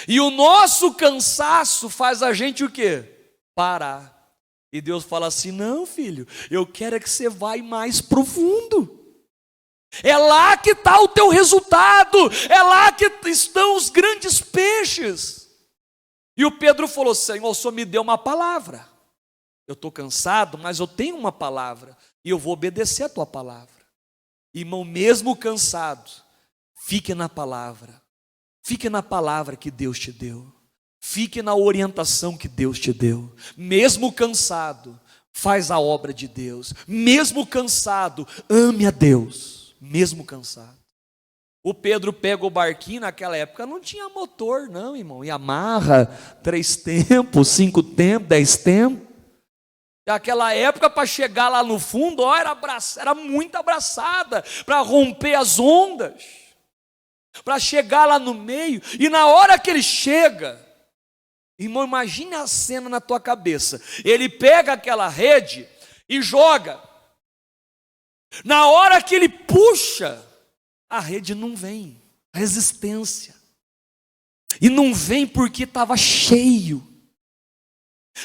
E o nosso cansaço faz a gente o quê? Parar. E Deus fala assim: não, filho, eu quero é que você vá mais profundo. É lá que está o teu resultado, é lá que estão os grandes peixes. E o Pedro falou: Senhor, o Senhor me deu uma palavra. Eu estou cansado, mas eu tenho uma palavra, e eu vou obedecer a tua palavra. Irmão, mesmo cansado, fique na palavra. Fique na palavra que Deus te deu. Fique na orientação que Deus te deu. Mesmo cansado, faz a obra de Deus. Mesmo cansado, ame a Deus. Mesmo cansado. O Pedro pega o barquinho, naquela época não tinha motor não, irmão. Yamaha, 3 tempos, 5 tempos, 10 tempos. Naquela época, para chegar lá no fundo, era muita abraçada, para romper as ondas, para chegar lá no meio. E na hora que ele chega, irmão, imagine a cena na tua cabeça. Ele pega aquela rede e joga. Na hora que ele puxa, a rede não vem, resistência. E não vem porque estava cheio.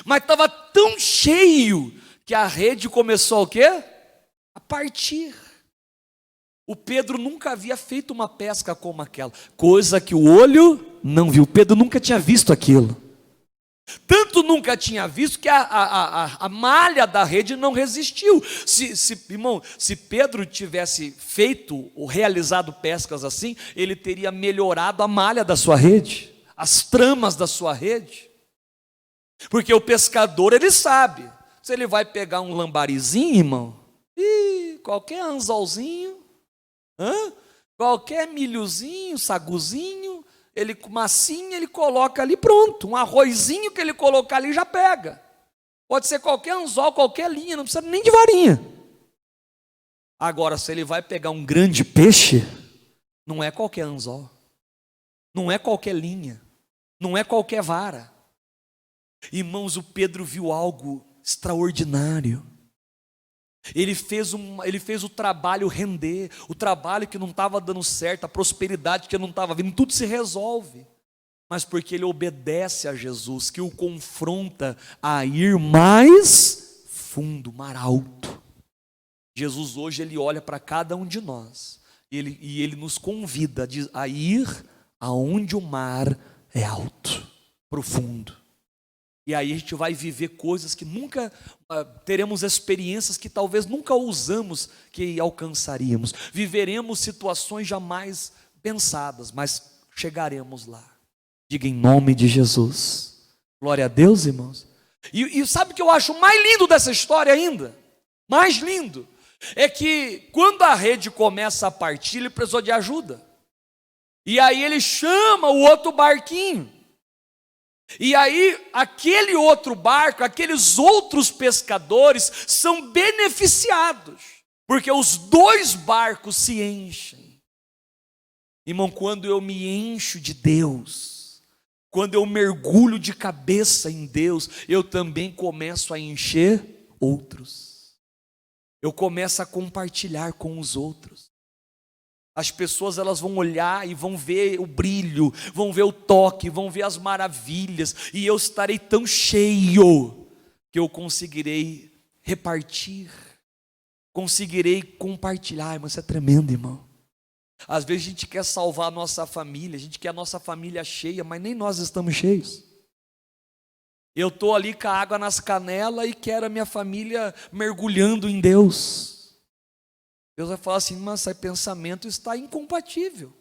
Mas estava tão cheio que a rede começou o quê? A partir. O Pedro nunca havia feito uma pesca como aquela, coisa que o olho não viu. Pedro nunca tinha visto aquilo. Tanto nunca tinha visto que a malha da rede não resistiu. Irmão, se Pedro tivesse feito ou realizado pescas assim, ele teria melhorado a malha da sua rede, as tramas da sua rede. Porque o pescador, ele sabe, se ele vai pegar um lambarizinho, irmão, qualquer anzolzinho, qualquer milhozinho, saguzinho, massinha, ele coloca ali, pronto. Um arrozinho que ele colocar ali já pega. Pode ser qualquer anzol, qualquer linha, não precisa nem de varinha. Agora, se ele vai pegar um grande peixe, não é qualquer anzol, não é qualquer linha, não é qualquer vara. Irmãos, o Pedro viu algo extraordinário. Ele fez o trabalho render, o trabalho que não estava dando certo, a prosperidade que não estava vindo, tudo se resolve. Mas porque ele obedece a Jesus, que o confronta a ir mais fundo, mar alto. Jesus hoje, ele olha para cada um de nós, e ele nos convida a ir aonde o mar é alto, profundo. E aí a gente vai viver coisas que nunca, teremos experiências que talvez nunca ousamos que alcançaríamos. Viveremos situações jamais pensadas, mas chegaremos lá. Diga em nome de Jesus. Glória a Deus, irmãos. E sabe o que eu acho mais lindo dessa história ainda? Mais lindo. É que quando a rede começa a partir, ele precisou de ajuda. E aí ele chama o outro barquinho. E aí, aquele outro barco, aqueles outros pescadores são beneficiados, porque os 2 barcos se enchem. Irmão, quando eu me encho de Deus, quando eu mergulho de cabeça em Deus, eu também começo a encher outros. Eu começo a compartilhar com os outros. As pessoas, elas vão olhar e vão ver o brilho, vão ver o toque, vão ver as maravilhas, e eu estarei tão cheio que eu conseguirei repartir, conseguirei compartilhar. Mas isso é tremendo, irmão. Às vezes a gente quer salvar a nossa família, a gente quer a nossa família cheia, mas nem nós estamos cheios. Eu estou ali com a água nas canelas e quero a minha família mergulhando em Deus. Deus vai falar assim: mas esse pensamento está incompatível.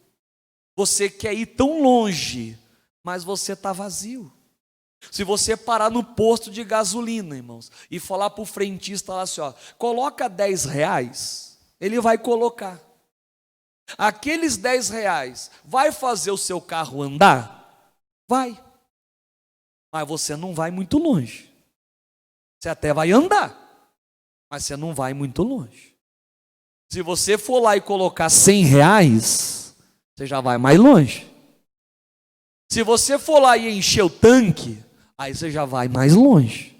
Você quer ir tão longe, mas você está vazio. Se você parar no posto de gasolina, irmãos, e falar para o frentista lá assim, ó, coloca R$10, ele vai colocar. Aqueles R$10 vai fazer o seu carro andar? Vai. Mas você não vai muito longe. Você até vai andar, mas você não vai muito longe. Se você for lá e colocar R$100, você já vai mais longe. Se você for lá e encher o tanque, aí você já vai mais longe.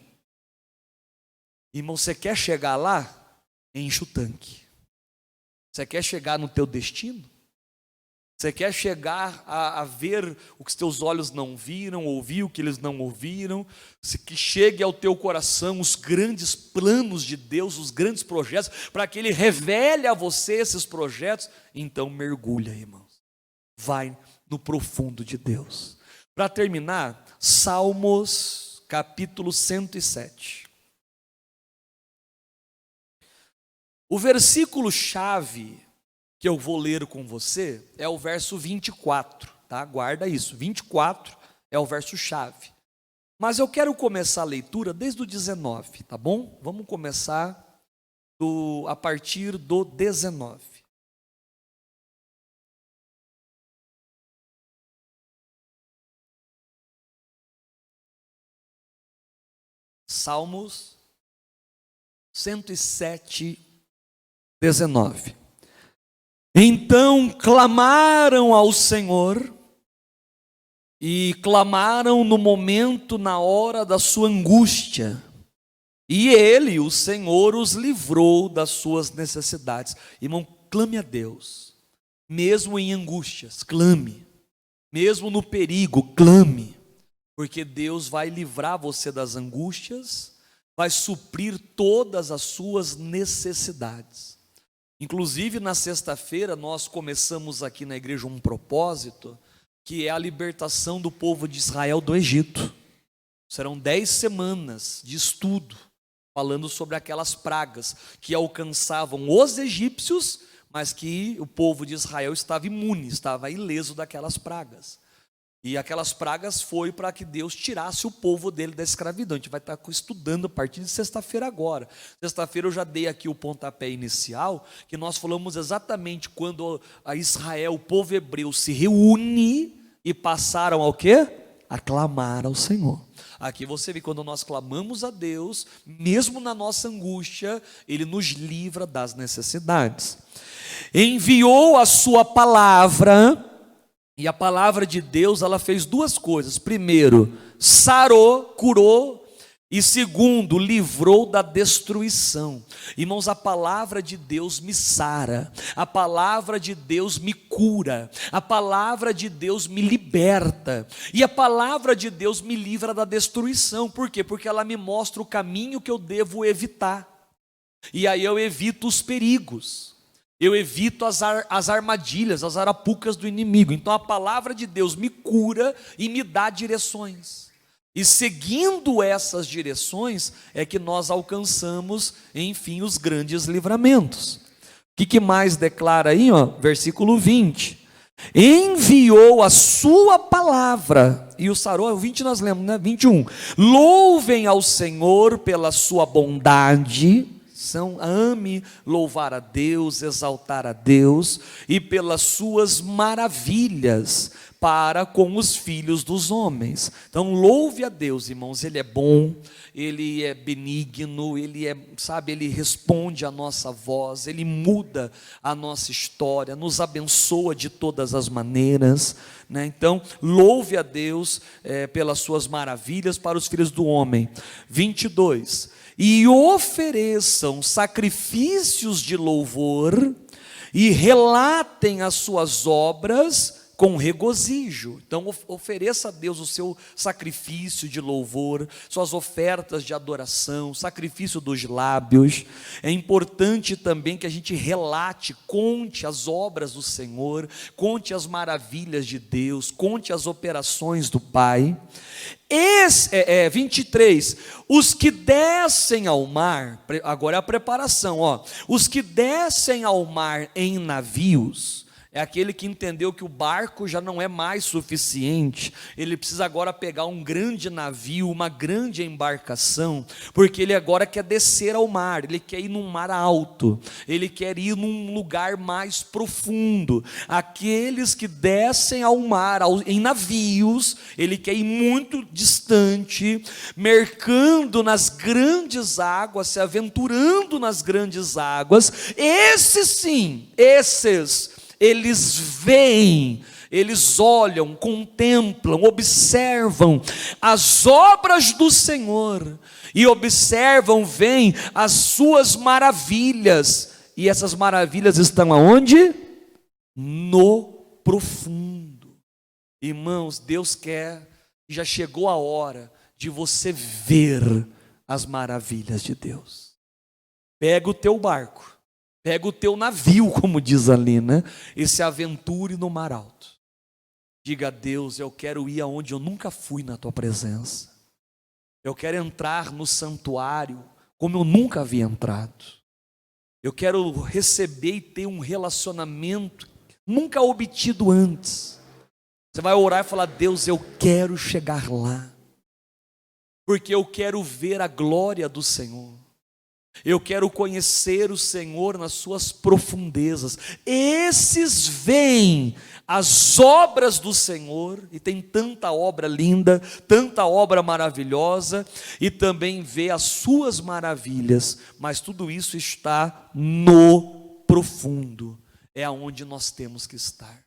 Irmão, você quer chegar lá? Enche o tanque. Você quer chegar no teu destino? Você quer chegar a ver o que os teus olhos não viram, ouvir o que eles não ouviram, que chegue ao teu coração os grandes planos de Deus, os grandes projetos, para que Ele revele a você esses projetos? Então mergulha, irmãos, vai no profundo de Deus. Para terminar, Salmos capítulo 107. O versículo chave que eu vou ler com você é o verso 24, tá? Guarda isso, 24 é o verso chave. Mas eu quero começar a leitura desde o 19, tá bom? Vamos começar a partir do 19. Salmos 107, 19. Então clamaram ao Senhor, e clamaram no momento, na hora da sua angústia, e Ele, o Senhor, os livrou das suas necessidades. Irmão, clame a Deus, mesmo em angústias, clame, mesmo no perigo, clame, porque Deus vai livrar você das angústias, vai suprir todas as suas necessidades. Inclusive, na sexta-feira, nós começamos aqui na igreja um propósito, que é a libertação do povo de Israel do Egito. Serão 10 semanas de estudo, falando sobre aquelas pragas que alcançavam os egípcios, mas que o povo de Israel estava imune, estava ileso daquelas pragas. E aquelas pragas foi para que Deus tirasse o povo dele da escravidão. A gente vai estar estudando a partir de sexta-feira agora. Sexta-feira eu já dei aqui o pontapé inicial, que nós falamos exatamente quando a Israel, o povo hebreu, se reúne e passaram ao quê? A clamar ao Senhor. Aqui você vê, quando nós clamamos a Deus, mesmo na nossa angústia, Ele nos livra das necessidades. Enviou a sua palavra. E a palavra de Deus, ela fez duas coisas. Primeiro, sarou, curou. E segundo, livrou da destruição. Irmãos, a palavra de Deus me sara. A palavra de Deus me cura. A palavra de Deus me liberta. E a palavra de Deus me livra da destruição. Por quê? Porque ela me mostra o caminho que eu devo evitar. E aí eu evito os perigos. Eu evito as armadilhas, as arapucas do inimigo. Então a palavra de Deus me cura e me dá direções. E seguindo essas direções é que nós alcançamos, enfim, os grandes livramentos. O que mais declara aí, ó? Versículo 20. Enviou a sua palavra, e o sarou, o 20 nós lemos, né? 21. Louvem ao Senhor pela sua bondade. Ame louvar a Deus, exaltar a Deus, e pelas suas maravilhas, para com os filhos dos homens. Então louve a Deus, irmãos, Ele é bom, Ele é benigno, Ele é, sabe, Ele responde a nossa voz, Ele muda a nossa história, nos abençoa de todas as maneiras, né? Então louve a Deus pelas suas maravilhas para os filhos do homem. 22, e ofereçam sacrifícios de louvor e relatem as suas obras com regozijo. Então ofereça a Deus o seu sacrifício de louvor, suas ofertas de adoração, sacrifício dos lábios. É importante também que a gente relate, conte as obras do Senhor, conte as maravilhas de Deus, conte as operações do Pai. 23, os que descem ao mar, agora é a preparação, os que descem ao mar em navios, é aquele que entendeu que o barco já não é mais suficiente, ele precisa agora pegar um grande navio, uma grande embarcação, porque ele agora quer descer ao mar, ele quer ir num mar alto, ele quer ir num lugar mais profundo. Aqueles que descem ao mar em navios, ele quer ir muito distante, mercando nas grandes águas, se aventurando nas grandes águas. Esses eles veem, eles olham, contemplam, observam as obras do Senhor, e observam, veem as suas maravilhas, e essas maravilhas estão aonde? No profundo. Irmãos, Deus quer, já chegou a hora de você ver as maravilhas de Deus. Pega o teu barco, pega o teu navio, como diz ali, né? E se aventure no mar alto. Diga a Deus, eu quero ir aonde eu nunca fui na tua presença. Eu quero entrar no santuário como eu nunca havia entrado. Eu quero receber e ter um relacionamento nunca obtido antes. Você vai orar e falar, Deus, eu quero chegar lá, porque eu quero ver a glória do Senhor. Eu quero conhecer o Senhor nas suas profundezas. Esses veem as obras do Senhor, e tem tanta obra linda, tanta obra maravilhosa, e também vê as suas maravilhas, mas tudo isso está no profundo. É aonde nós temos que estar,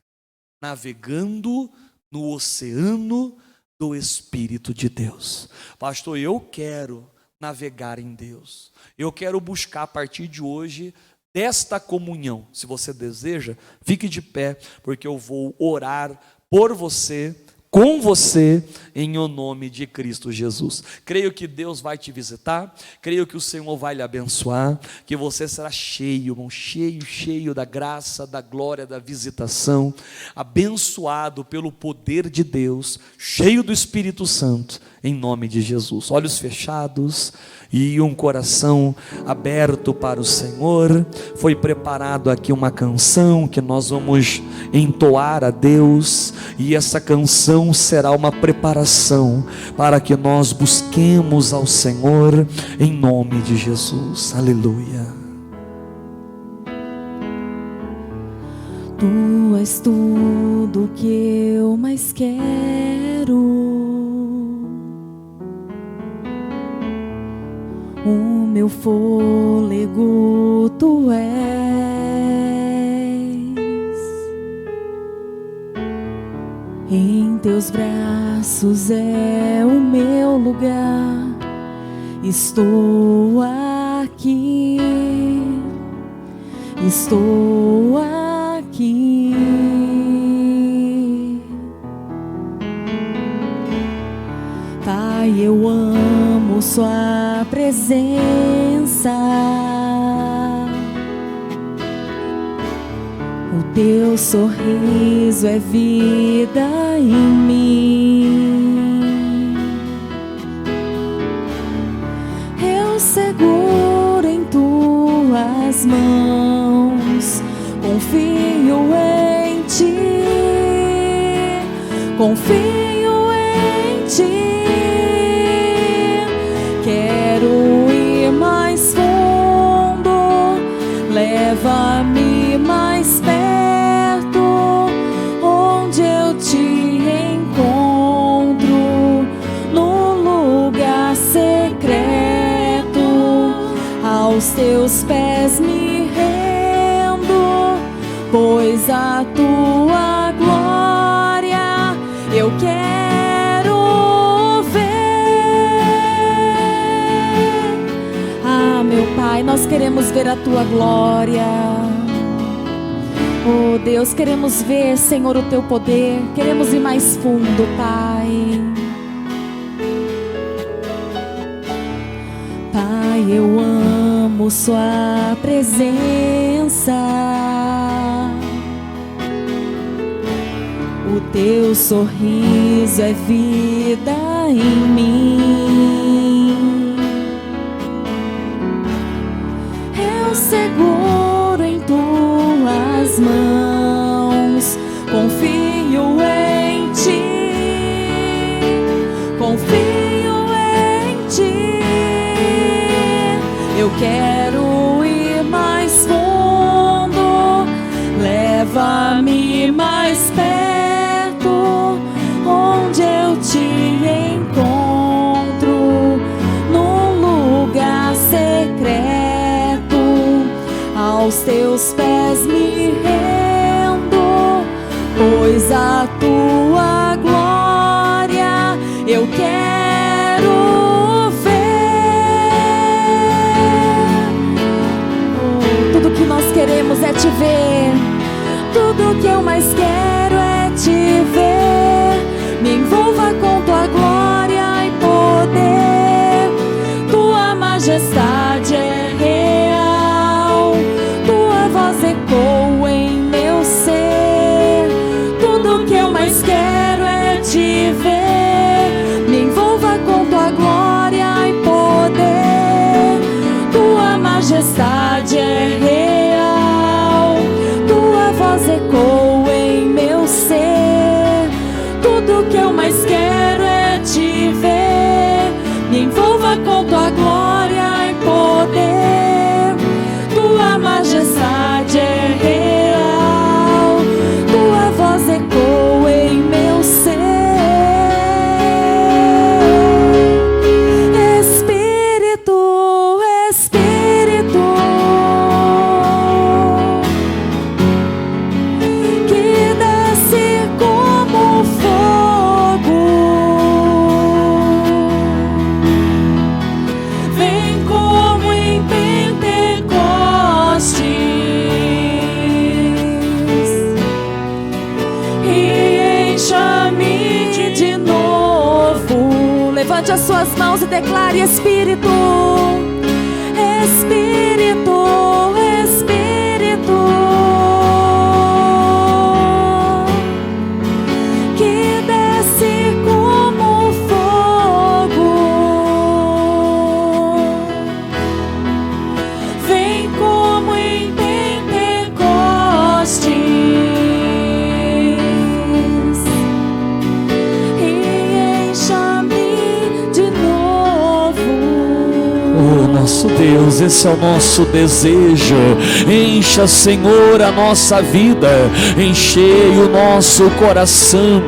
navegando no oceano do Espírito de Deus. Pastor, eu quero navegar em Deus, eu quero buscar a partir de hoje desta comunhão. Se você deseja, fique de pé, porque eu vou orar por você, com você, em o nome de Cristo Jesus. Creio que Deus vai te visitar, creio que o Senhor vai lhe abençoar, que você será cheio, irmão, cheio da graça, da glória, da visitação, abençoado pelo poder de Deus, cheio do Espírito Santo, em nome de Jesus. Olhos fechados e um coração aberto para o Senhor. Foi preparado aqui uma canção que nós vamos entoar a Deus, e essa canção será uma preparação para que nós busquemos ao Senhor em nome de Jesus. Aleluia. Tu és tudo que eu mais quero. O meu fôlego tu és. Em teus braços é o meu lugar. Estou aqui. Estou aqui. Pai, eu amo sua presença. O teu sorriso é vida em mim. Eu seguro em tuas mãos, confio em ti, confio em ti. Quero ir mais fundo, leva-me mais perto, onde eu te teus pés me rendo, pois a tua glória eu quero ver. Ah, meu Pai, nós queremos ver a tua glória. Oh Deus, queremos ver, Senhor, o teu poder. Queremos ir mais fundo, Pai. Pai, eu amo sua presença. O teu sorriso é vida em mim. Eu seguro em tuas mãos, confio em ti, confio em ti. Eu quero ir mais fundo, leva-me mais perto, onde eu te encontro, num lugar secreto, aos teus pés me rendo, pois a tua glória eu quero ver. Tudo que nós queremos é te ver. Tudo que eu mais quero é te ver. Me envolva com tua glória e poder. Tua majestade é real, tua voz ecoa em meu ser. Tudo que eu mais quero é te ver. Me envolva com tua glória e poder. Tua majestade é real, tua voz ecoa em meu ser. Tudo que eu mais quero é te ver. Me envolva com tua glória e poder. Tua majestade é real, tua voz ecoa em meu ser. Espírito, Espírito, que desce como fogo, vem como em Pentecostes e encha-me de novo. Levante as suas mãos e declare: Espírito, Espírito, Espírito, que desce como fogo, vem como em Pentecostes e encha-me de novo. Oh, nosso Deus, esse é o nosso desejo. Encha, Senhor, a nossa vida, enchei o nosso coração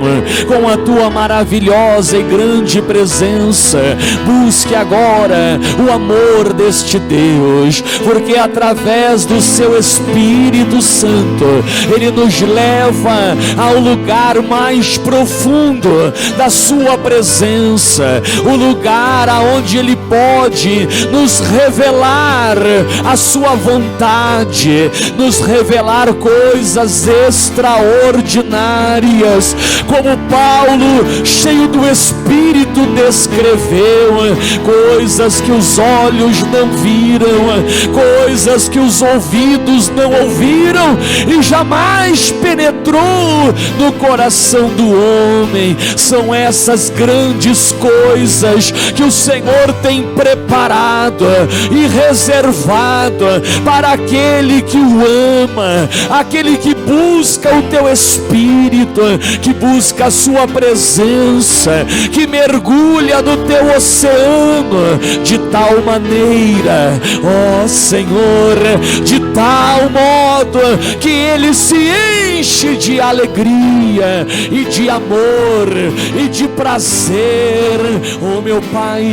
com a tua maravilhosa e grande presença. Busque agora o amor deste Deus, porque através do seu Espírito Santo ele nos leva ao lugar mais profundo da sua presença, o lugar aonde ele pode nos revelar a sua vontade, nos revelar coisas extraordinárias, como Paulo, cheio do Espírito, descreveu coisas que os olhos não viram, coisas que os ouvidos não ouviram e jamais penetrou no coração do homem. São essas grandes coisas que o Senhor tem preparado e reservado para aquele que o ama, aquele que busca o teu Espírito, que busca a sua presença, que mergulha no teu oceano de tal maneira, ó Senhor, de tal modo que ele se enche de alegria e de amor e de prazer. Oh Oh meu Pai,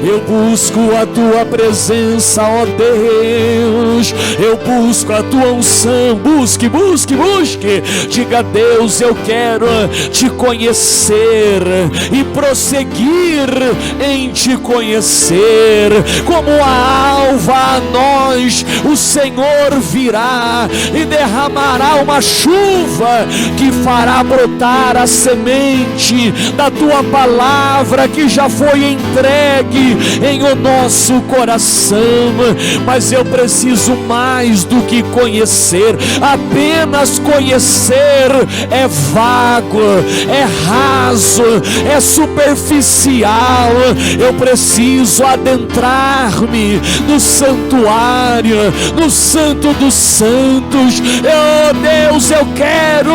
eu busco a tua presença, ó Deus, eu busco a tua unção. Busque, busque, busque. Diga: Deus, eu quero te conhecer e prosseguir em te conhecer. Como a alva a nós o Senhor virá e derramará uma chuva que fará brotar a semente da tua palavra que já foi entregue em o nosso coração. Mas eu preciso mais do que conhecer. Apenas conhecer é vago, é raso, é superficial. Eu preciso adentrar-me no santuário, no Santo dos Santos. Oh Deus, eu quero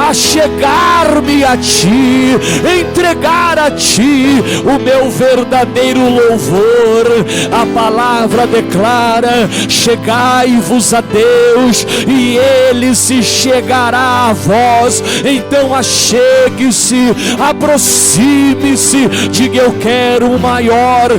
achegar-me a ti, entregar a ti o meu verdadeiro louvor. A palavra declara: chegai-vos a Deus e Ele se chegará a vós. Então achegue-se, aproxime-se, diga: eu quero um maior,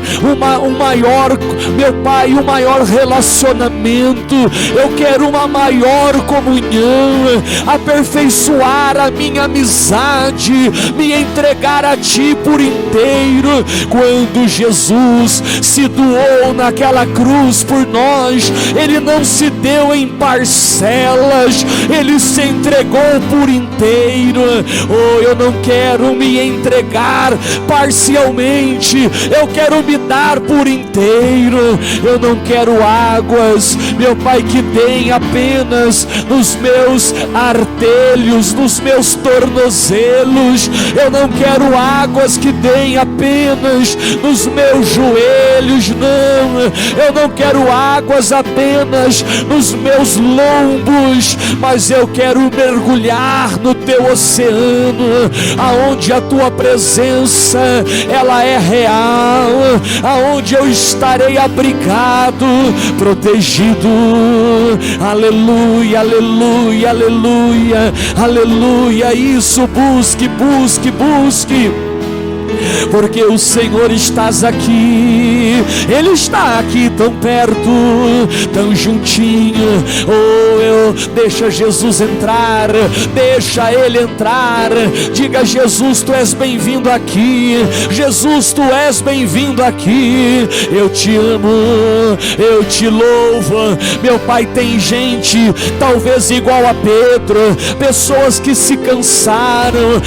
meu Pai, um maior relacionamento. Eu quero uma maior comunhão, aperfeiçoar a minha amizade, me entregar a ti por inteiro. Quando Jesus se doou naquela cruz por nós, Ele não se deu em parcelas, Ele se entregou por inteiro. Oh, eu não quero me entregar parcialmente, eu quero me dar por inteiro. Eu não quero águas, meu Pai, que deem apenas nos meus artelhos, nos meus tornozelos. Eu não quero águas que deem apenas nos meus joelhos, não. Eu não quero águas apenas nos meus lombos, mas eu quero mergulhar no teu oceano, aonde a tua presença, ela é real, aonde eu estarei abrigado, protegido. Aleluia, aleluia, aleluia, aleluia. Isso, busque, busque, busque, porque o Senhor está aqui. Ele está aqui tão perto, tão juntinho. Deixa Jesus entrar, deixa Ele entrar. Diga: Jesus, tu és bem-vindo aqui. Jesus, tu és bem-vindo aqui. Eu te amo, eu te louvo. Meu Pai, tem gente talvez igual a Pedro, pessoas que se cansaram.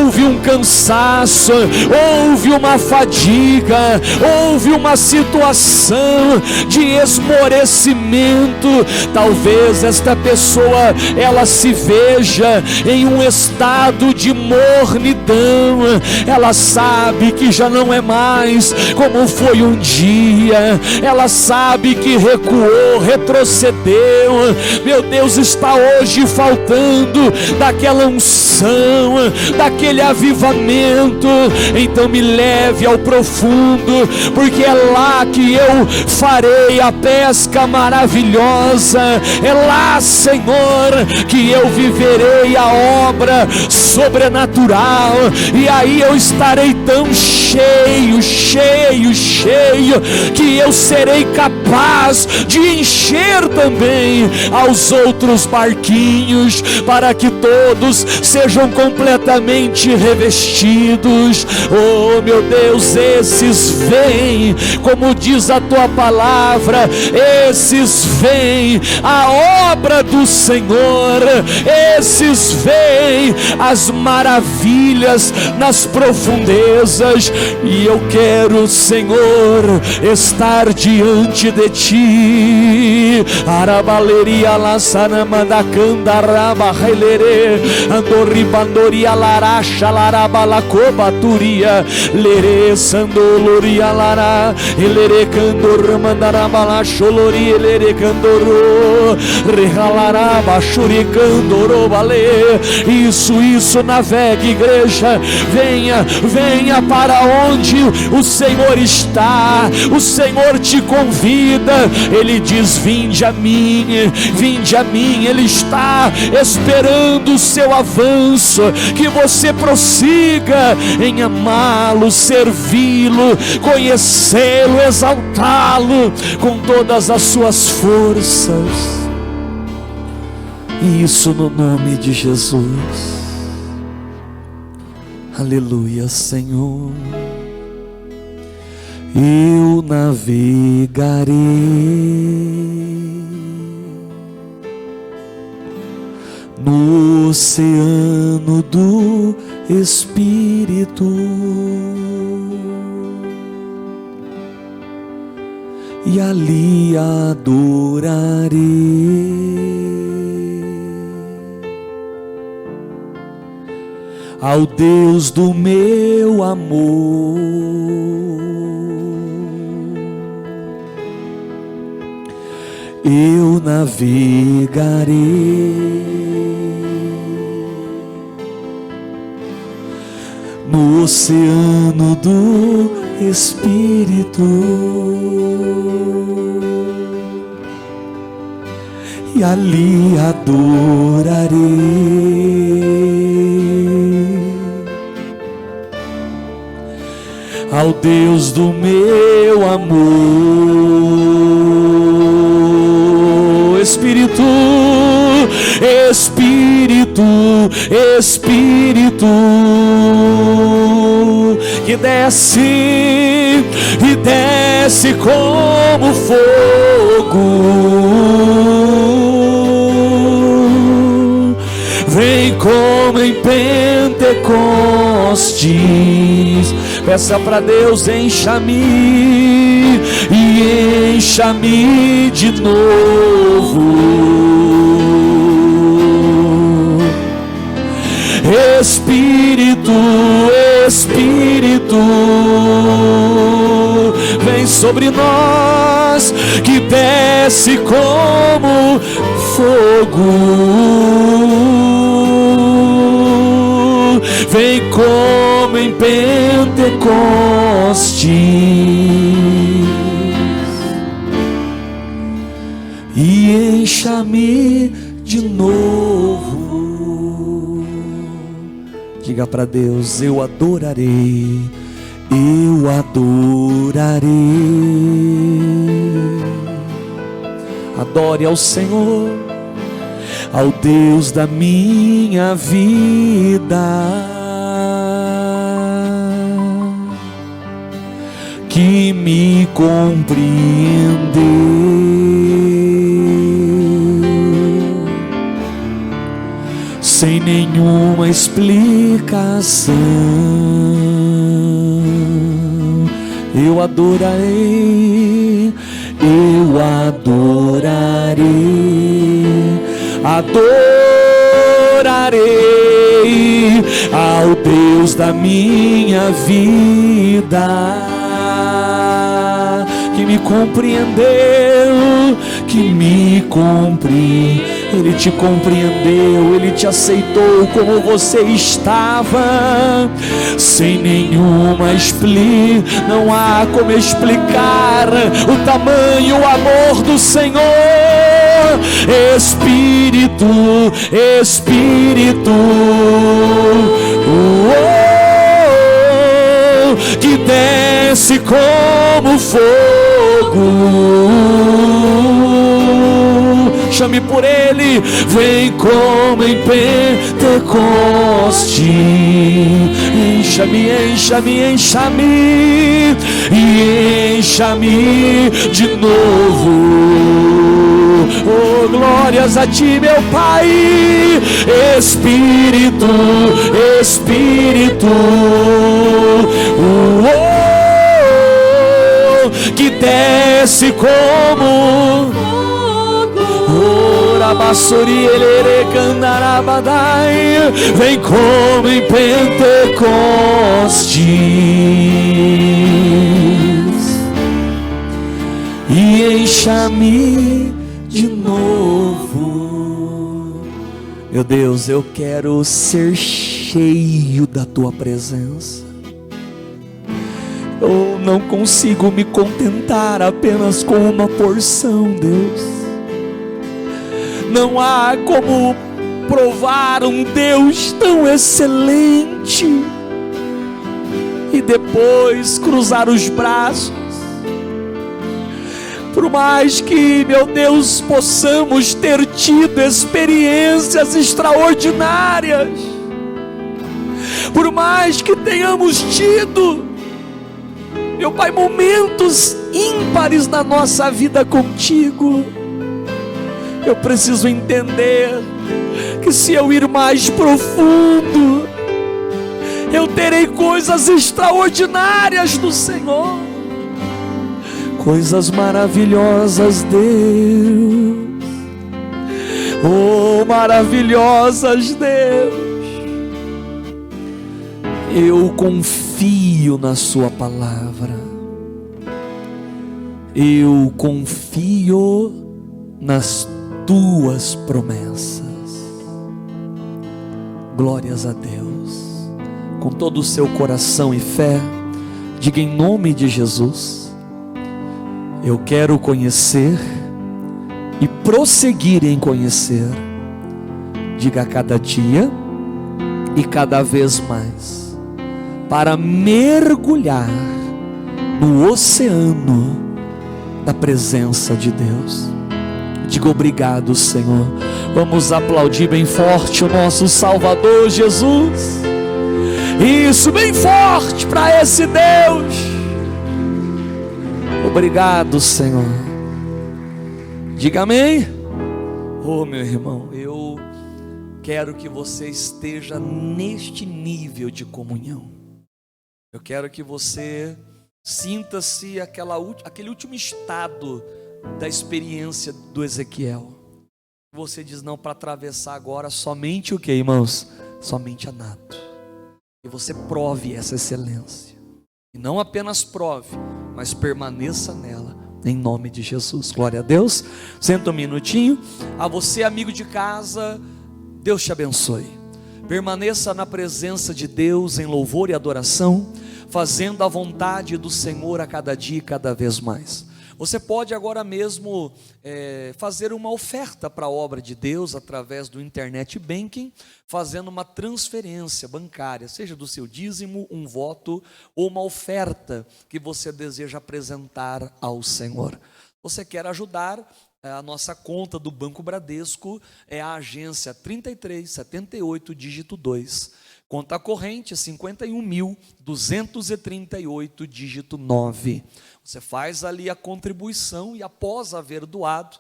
Houve um cansaço, houve uma fadiga, houve uma situação de esmorecimento. Talvez esta pessoa, ela se veja em um estado de mornidão. Ela sabe que já não é mais como foi um dia. Ela sabe que recuou, retrocedeu. Meu Deus, está hoje faltando daquela unção, daquele avivamento. Então me leve ao profundo, porque é lá que eu farei a pesca maravilhosa. É lá, Senhor, que eu viverei a obra sobrenatural. E aí eu estarei tão cheio, cheio, cheio, que eu serei capaz de encher também aos outros barquinhos, para que todos sejam completamente revestidos. Oh meu Deus, esses vêm, como diz a tua palavra, esses vêm a obra do Senhor, esses vêm as maravilhas nas profundezas. E eu quero, Senhor, estar diante de ti. Arabaleria laçana mandacanda rabahelere andori bandoria laracha larabalacoba turia lere sandoloria lara elere candor mandarabala cholori elere candoro regalaraba churicandoro vale. Isso, navegue, igreja, venha para onde o Senhor Senhor está, o Senhor te convida, Ele diz: vinde a mim, vinde a mim. Ele está esperando o seu avanço, que você prossiga em amá-lo, servi-lo, conhecê-lo, exaltá-lo com todas as suas forças. E isso no nome de Jesus. Aleluia, Senhor. Eu navegarei no oceano do Espírito, e ali adorarei ao Deus do meu amor. Eu navegarei no oceano do Espírito, e ali adorarei ao Deus do meu amor. Espírito, Espírito, Espírito, que desce e desce como fogo, vem como em Pentecostes. Peça para Deus: encha-me e encha-me de novo. Espírito, Espírito, vem sobre nós, que desce como fogo, vem como em Pentecostes, e encha-me de novo. Diga para Deus: eu adorarei, eu adorarei. Adore ao Senhor, ao Deus da minha vida, que me compreendeu sem nenhuma explicação. Eu adorarei, eu adorarei, adorarei ao Deus da minha vida, que me compreendeu, que me compreendeu. Ele te compreendeu, Ele te aceitou como você estava, sem nenhuma não há como explicar o tamanho, o amor do Senhor. Espírito, Espírito, que desce como fogo, chame por Ele, vem como em Pentecostes. Encha-me, encha-me, encha-me e encha-me de novo. Oh, glórias a Ti, meu Pai. Espírito, Espírito, que desce como vem como em Pentecostes e encha-me de novo. Meu Deus, eu quero ser cheio da Tua presença. Eu não consigo me contentar apenas com uma porção, Deus. Não há como provar um Deus tão excelente e depois cruzar os braços. Por mais que, meu Deus, possamos ter tido experiências extraordinárias, por mais que tenhamos tido, meu Pai, momentos ímpares na nossa vida contigo, eu preciso entender que se eu ir mais profundo, eu terei coisas extraordinárias do Senhor, coisas maravilhosas, Deus, oh maravilhosas, Deus. Eu confio na sua palavra, eu confio nas tuas promessas. Glórias a Deus. Com todo o seu coração e fé, diga em nome de Jesus: eu quero conhecer e prosseguir em conhecer. Diga a cada dia e cada vez mais, para mergulhar no oceano da presença de Deus. Diga obrigado, Senhor. Vamos aplaudir bem forte o nosso Salvador Jesus. Isso, bem forte para esse Deus. Obrigado, Senhor. Diga amém. Oh, meu irmão, eu quero que você esteja neste nível de comunhão. Eu quero que você sinta-se aquele último estado da experiência do Ezequiel. Você diz: não, para atravessar agora somente o que, irmãos? Somente a nado. E você prove essa excelência. E não apenas prove, mas permaneça nela, em nome de Jesus. Glória a Deus. Senta um minutinho. A você, amigo de casa, Deus te abençoe. Permaneça na presença de Deus em louvor e adoração, fazendo a vontade do Senhor a cada dia e cada vez mais. Você pode agora mesmo fazer uma oferta para a obra de Deus através do internet banking, fazendo uma transferência bancária, seja do seu dízimo, um voto ou uma oferta que você deseja apresentar ao Senhor. Você quer ajudar? A nossa conta do Banco Bradesco é a agência 3378, dígito 2. Conta corrente 51.238, dígito 9. Você faz ali a contribuição e após haver doado,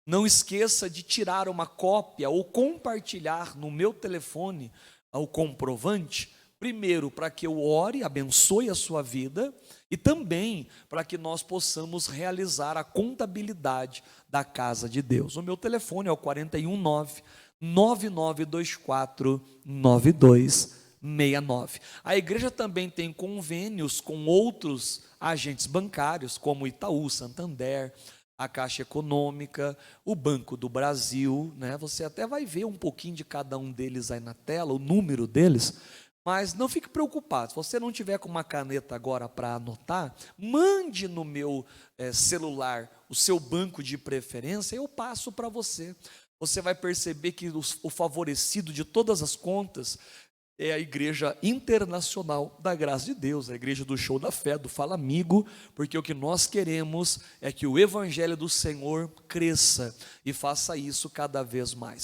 não esqueça de tirar uma cópia ou compartilhar no meu telefone o comprovante, primeiro para que eu ore, abençoe a sua vida, e também para que nós possamos realizar a contabilidade da casa de Deus. O meu telefone é o 419-9924-9269. A igreja também tem convênios com outros agentes bancários, como Itaú, Santander, a Caixa Econômica, o Banco do Brasil, né? Você até vai ver um pouquinho de cada um deles aí na tela, o número deles. Mas não fique preocupado, se você não tiver com uma caneta agora para anotar, mande no meu celular o seu banco de preferência, eu passo para você. Você vai perceber que o favorecido de todas as contas é a Igreja Internacional da Graça de Deus, a Igreja do Show da Fé, do Fala Amigo, porque o que nós queremos é que o Evangelho do Senhor cresça e faça isso cada vez mais.